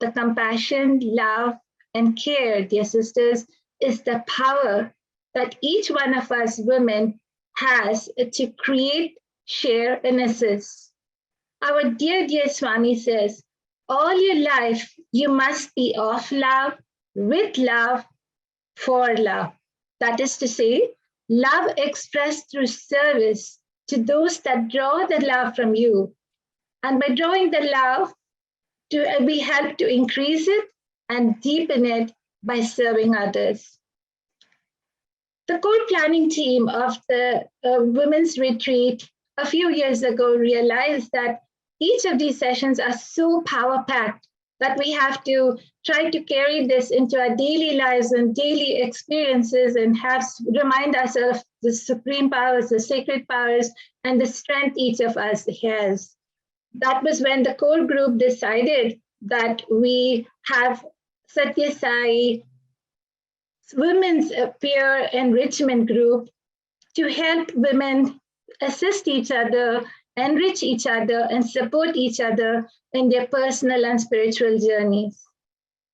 Speaker 7: the compassion, love, and care, dear sisters, is the power that each one of us women has to create, share, and assist. Our dear Swami says, all your life, you must be of love, with love, for love. That is to say, love expressed through service to those that draw the love from you. And by drawing the love, we help to increase it and deepen it by serving others. The core planning team of the women's retreat a few years ago realized that each of these sessions are so power-packed that we have to try to carry this into our daily lives and daily experiences and remind ourselves the supreme powers, the sacred powers, and the strength each of us has. That was when the core group decided that we have Satya Sai Women's Peer Enrichment Group to help women assist each other, enrich each other, and support each other in their personal and spiritual journeys.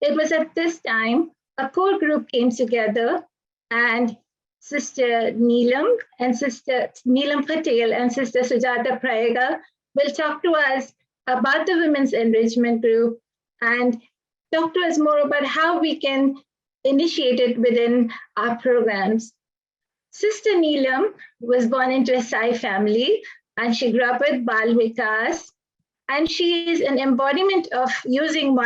Speaker 7: It was at this time a core group came together, and Sister Neelam Patel and Sister Sujata Prayaga will talk to us about the Women's Enrichment Group and talk to us more about how we can initiate it within our programs. Sister Neelam was born into a Sai family, and she grew up with Bal Vikas, and she is an embodiment of using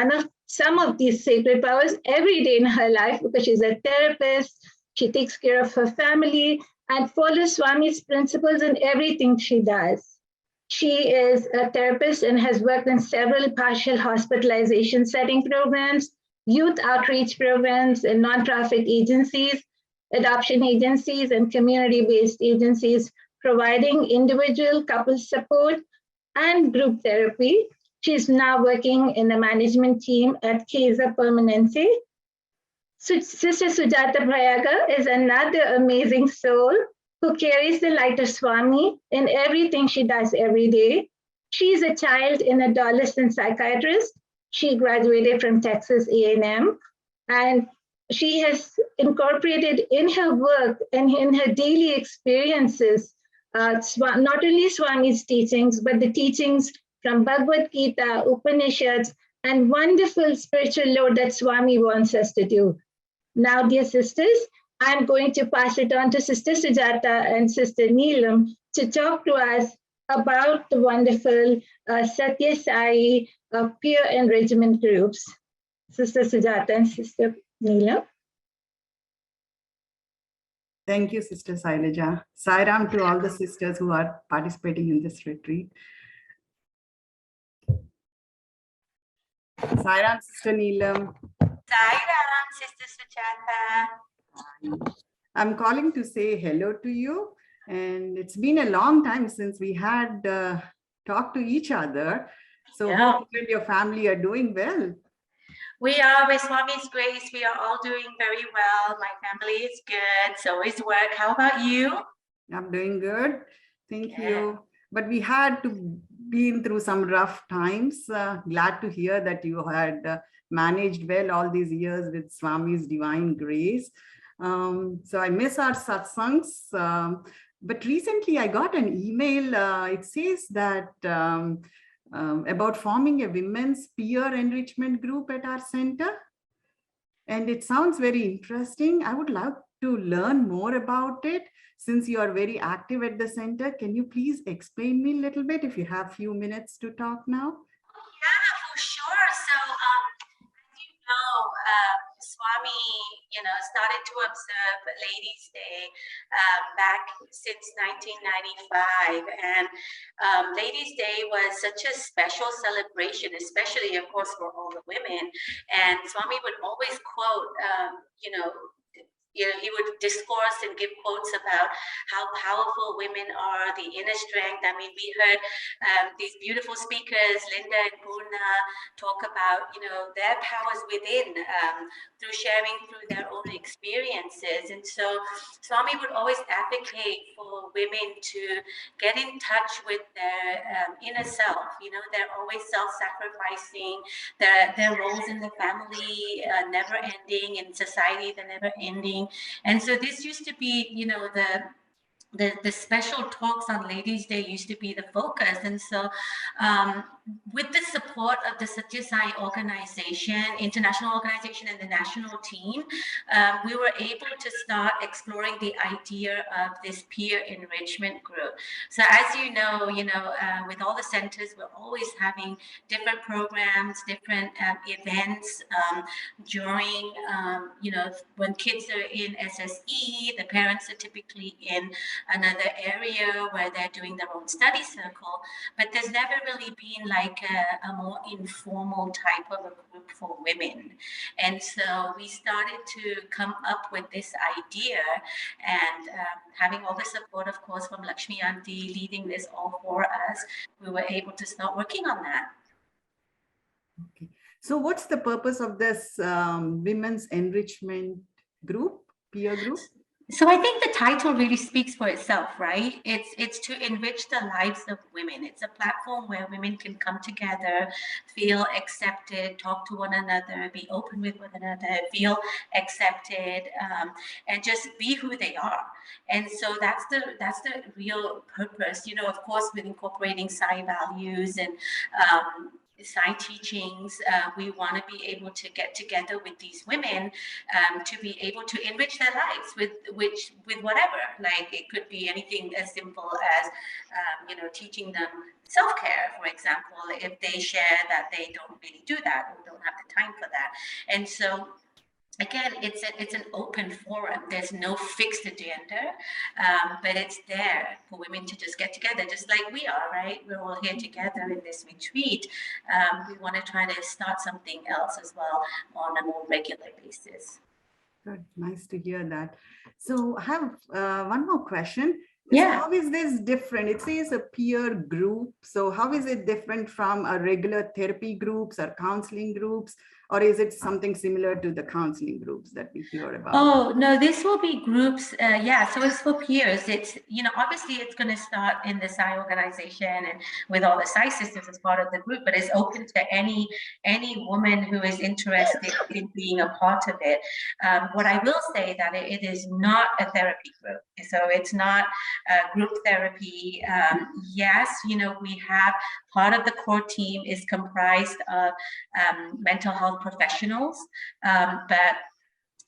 Speaker 7: some of these sacred powers every day in her life because she's a therapist. She takes care of her family and follows Swami's principles in everything she does. She is a therapist and has worked in several partial hospitalization setting programs, youth outreach programs, and nonprofit agencies, adoption agencies, and community-based agencies, providing individual couple support and group therapy. She's now working in the management team at Casa Permanente. Sister Sujata Prayaga is another amazing soul who carries the light of Swami in everything she does every day. She's a child and adolescent psychiatrist. She graduated from Texas A&M, and she has incorporated in her work and in her daily experiences not only Swami's teachings, but the teachings from Bhagavad Gita, Upanishads, and wonderful spiritual load that Swami wants us to do. Now, dear sisters, I'm going to pass it on to Sister Sujata and Sister Neelam to talk to us about the wonderful Satya Sai peer enrichment groups. Sister Sujata and Sister Neelam.
Speaker 8: Thank you, Sister Sailaja. Sairam to all the sisters who are participating in this retreat. Sairam, Sister Neelam.
Speaker 9: Sairam, Sister Sujata.
Speaker 8: I'm calling to say hello to you. And it's been a long time since we had talked to each other. So hope you and your family are doing well.
Speaker 9: We are, with Swami's grace, we are all doing very well. My family is good, so is work. How about you?
Speaker 8: I'm doing good. Thank you. But we had to been through some rough times. Glad to hear that you had managed well all these years with Swami's divine grace. So I miss our satsangs. But recently I got an email. It says that about forming a women's peer enrichment group at our center. And it sounds very interesting. I would love to learn more about it since you are very active at the center. Can you please explain me a little bit if you have a few minutes to talk now?
Speaker 9: Yeah, for sure. So, as you know, Swami, started to observe Ladies' Day back since 1995. And Ladies' Day was such a special celebration, especially, of course, for all the women. And Swami would always quote, he would discourse and give quotes about how powerful women are, the inner strength. I mean, we heard these beautiful speakers, Linda and Poorna, talk about, their powers within through sharing through their own experiences. And so Swami would always advocate for women to get in touch with their inner self. They're always self-sacrificing. Their roles in the family never ending, in society they're never ending. And so this used to be, the special talks on Ladies' Day used to be the focus. And so with the support of the SSSIO organization, international organization, and the national team, we were able to start exploring the idea of this peer enrichment group. So as you know, with all the centers, we're always having different programs, different events during, when kids are in SSE, the parents are typically in another area where they're doing their own study circle, but there's never really been like a more informal type of a group for women. And so we started to come up with this idea, and having all the support, of course, from Lakshmi Aunty leading this all for us, we were able to start working on that.
Speaker 8: Okay. So what's the purpose of this women's enrichment group, peer group?
Speaker 9: So I think the title really speaks for itself, right? It's to enrich the lives of women. It's a platform where women can come together, feel accepted, talk to one another, be open with one another, feel accepted, and just be who they are. And so that's the real purpose. Of course, with incorporating Sai values and Sai teachings, we want to be able to get together with these women to be able to enrich their lives with whatever. Like it could be anything as simple as teaching them self-care, for example, if they share that they don't really do that or don't have the time for that. And so again, it's an open forum. There's no fixed agenda, but it's there for women to just get together, just like we are, right? We're all here together in this retreat. We want to try to start something else as well on a more regular basis.
Speaker 8: Good, nice to hear that. So I have one more question.
Speaker 9: Yeah.
Speaker 8: So how is this different? It says a peer group. So how is it different from a regular therapy groups or counseling groups? Or is it something similar to the counseling groups that we hear about?
Speaker 9: Oh, no, this will be groups. So it's for peers. It's, obviously it's going to start in the Sai organization and with all the Sai sisters as part of the group, but it's open to any woman who is interested in being a part of it. What I will say that it is not a therapy group. So it's not group therapy. Yes, we have part of the core team is comprised of mental health professionals, but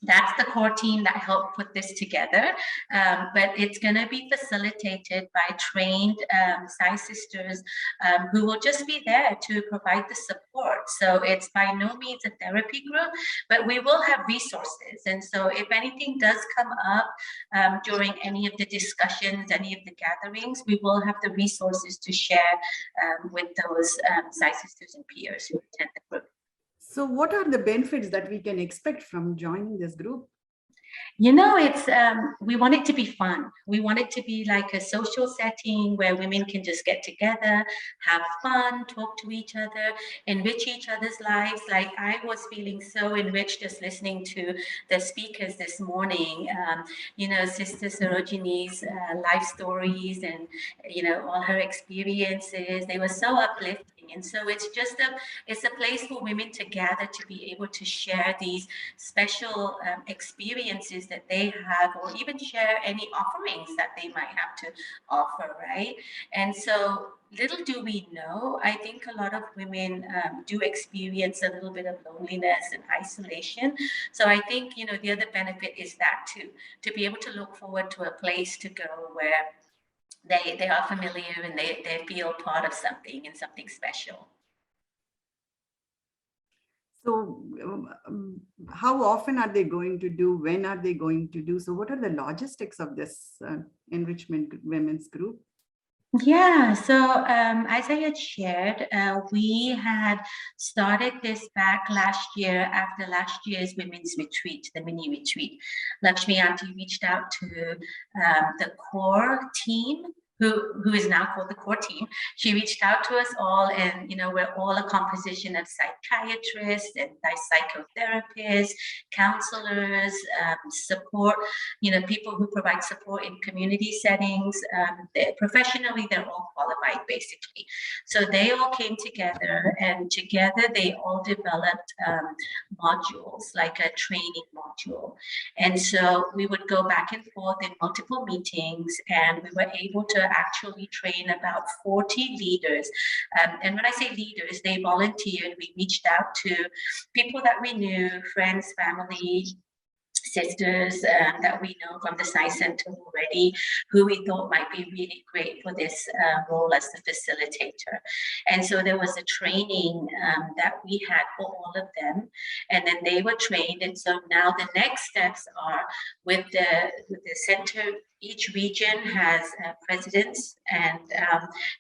Speaker 9: that's the core team that helped put this together. But it's going to be facilitated by trained Sai sisters who will just be there to provide the support. So it's by no means a therapy group, but we will have resources. And so if anything does come up during any of the discussions, any of the gatherings, we will have the resources to share with those Sai sisters and peers who attend the group.
Speaker 8: So what are the benefits that we can expect from joining this group?
Speaker 9: It's we want it to be fun. We want it to be like a social setting where women can just get together, have fun, talk to each other, enrich each other's lives. Like I was feeling so enriched just listening to the speakers this morning. Sister Sarojini's life stories and all her experiences. They were so uplifting. And so it's a place for women to gather to be able to share these special experiences that they have, or even share any offerings that they might have to offer, right? And so little do we know, I think a lot of women do experience a little bit of loneliness and isolation. So I think, the other benefit is that too, to be able to look forward to a place to go where they are familiar and they feel part of something and something special.
Speaker 8: So how often are they going to do? When are they going to do? So what are the logistics of this enrichment women's group?
Speaker 9: Yeah, so as I had shared, we had started this back last year after last year's women's retreat, the mini retreat. Lakshmi Auntie reached out to the core team, who is now called the core team. She reached out to us all, and we're all a composition of psychiatrists and psychotherapists, counselors, support, people who provide support in community settings. Professionally, they're all qualified, basically. So they all came together, and together they all developed modules, like a training module. And so we would go back and forth in multiple meetings, and we were able to actually train about 40 leaders. And when I say leaders, they volunteered. We reached out to people that we knew, friends, family, sisters that we know from the Science Center already, who we thought might be really great for this role as the facilitator. And so there was a training that we had for all of them, and then they were trained. And so now the next steps are with the center. Each region has presidents, and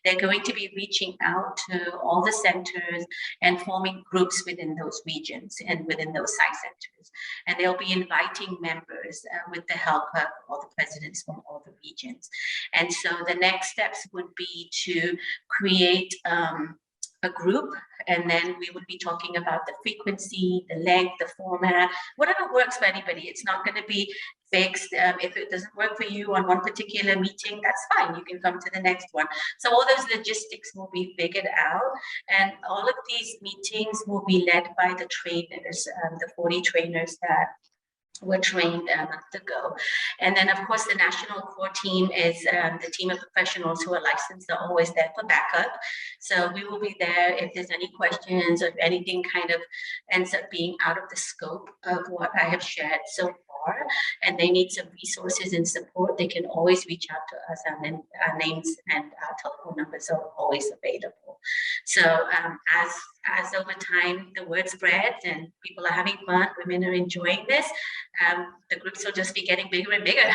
Speaker 9: they're going to be reaching out to all the centers and forming groups within those regions and within those site centers. And they'll be inviting members with the help of all the presidents from all the regions. And so the next steps would be to create a group, and then we would be talking about the frequency, the length, the format, whatever works for anybody. It's not going to be fixed. If it doesn't work for you on one particular meeting, that's fine. You can come to the next one. So all those logistics will be figured out, and all of these meetings will be led by the trainers, the 40 trainers that were trained a month ago. And then, of course, the national core team is the team of professionals who are licensed. They're always there for backup. So we will be there if there's any questions, or if anything kind of ends up being out of the scope of what I have shared so far, and they need some resources and support, they can always reach out to us, and our names and our telephone numbers are always available. So as over time the word spreads and people are having fun, women are enjoying this, the groups will just be getting bigger and bigger.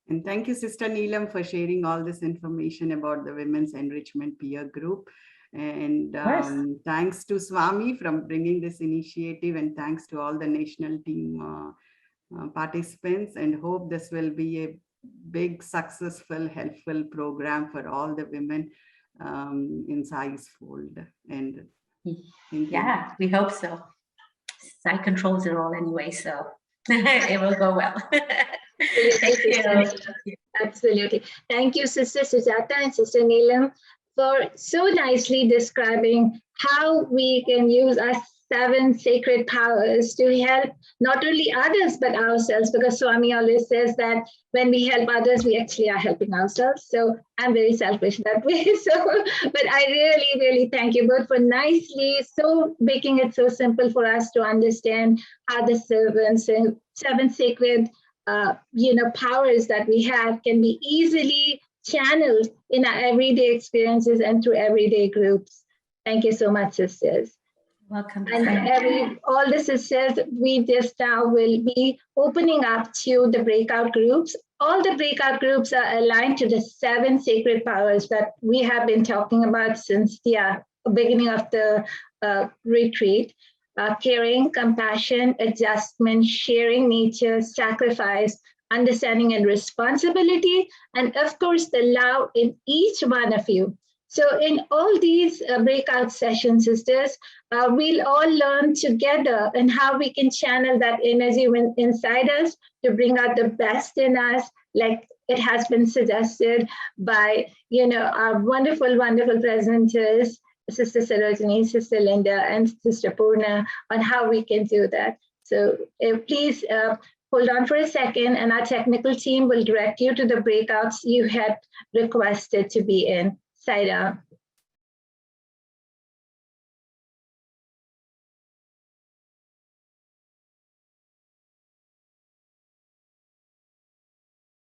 Speaker 8: And thank you, Sister Neelam, for sharing all this information about the Women's Enrichment Peer Group. And thanks to Swami for bringing this initiative, and thanks to all the national team participants, and hope this will be a big, successful, helpful program for all the women in Sai's fold. And
Speaker 9: yeah, we hope so. Sai controls it all anyway, so it will go well. Thank you.
Speaker 7: Absolutely. Thank you, Sister Sujata and Sister Neelam, for so nicely describing how we can use our 7 sacred powers to help not only others, but ourselves, because Swami always says that when we help others, we actually are helping ourselves. So I'm very selfish that way. But I really, really thank you both for nicely making it so simple for us to understand how the 7 sacred powers that we have can be easily channeled in our everyday experiences and through everyday groups. Thank you so much, sisters.
Speaker 9: Welcome.
Speaker 7: And all the sisters, we just now will be opening up to the breakout groups. All the breakout groups are aligned to the 7 sacred powers that we have been talking about since the beginning of the retreat. Caring, compassion, adjustment, sharing nature, sacrifice, understanding and responsibility, and of course the love in each one of you. So in all these breakout sessions, sisters, we'll all learn together and how we can channel that energy inside us to bring out the best in us, like it has been suggested by our wonderful, wonderful presenters, Sister Sarojini, Sister Linda, and Sister Poorna, on how we can do that. So please hold on for a second, and our technical team will direct you to the breakouts you had requested to be in. Saira.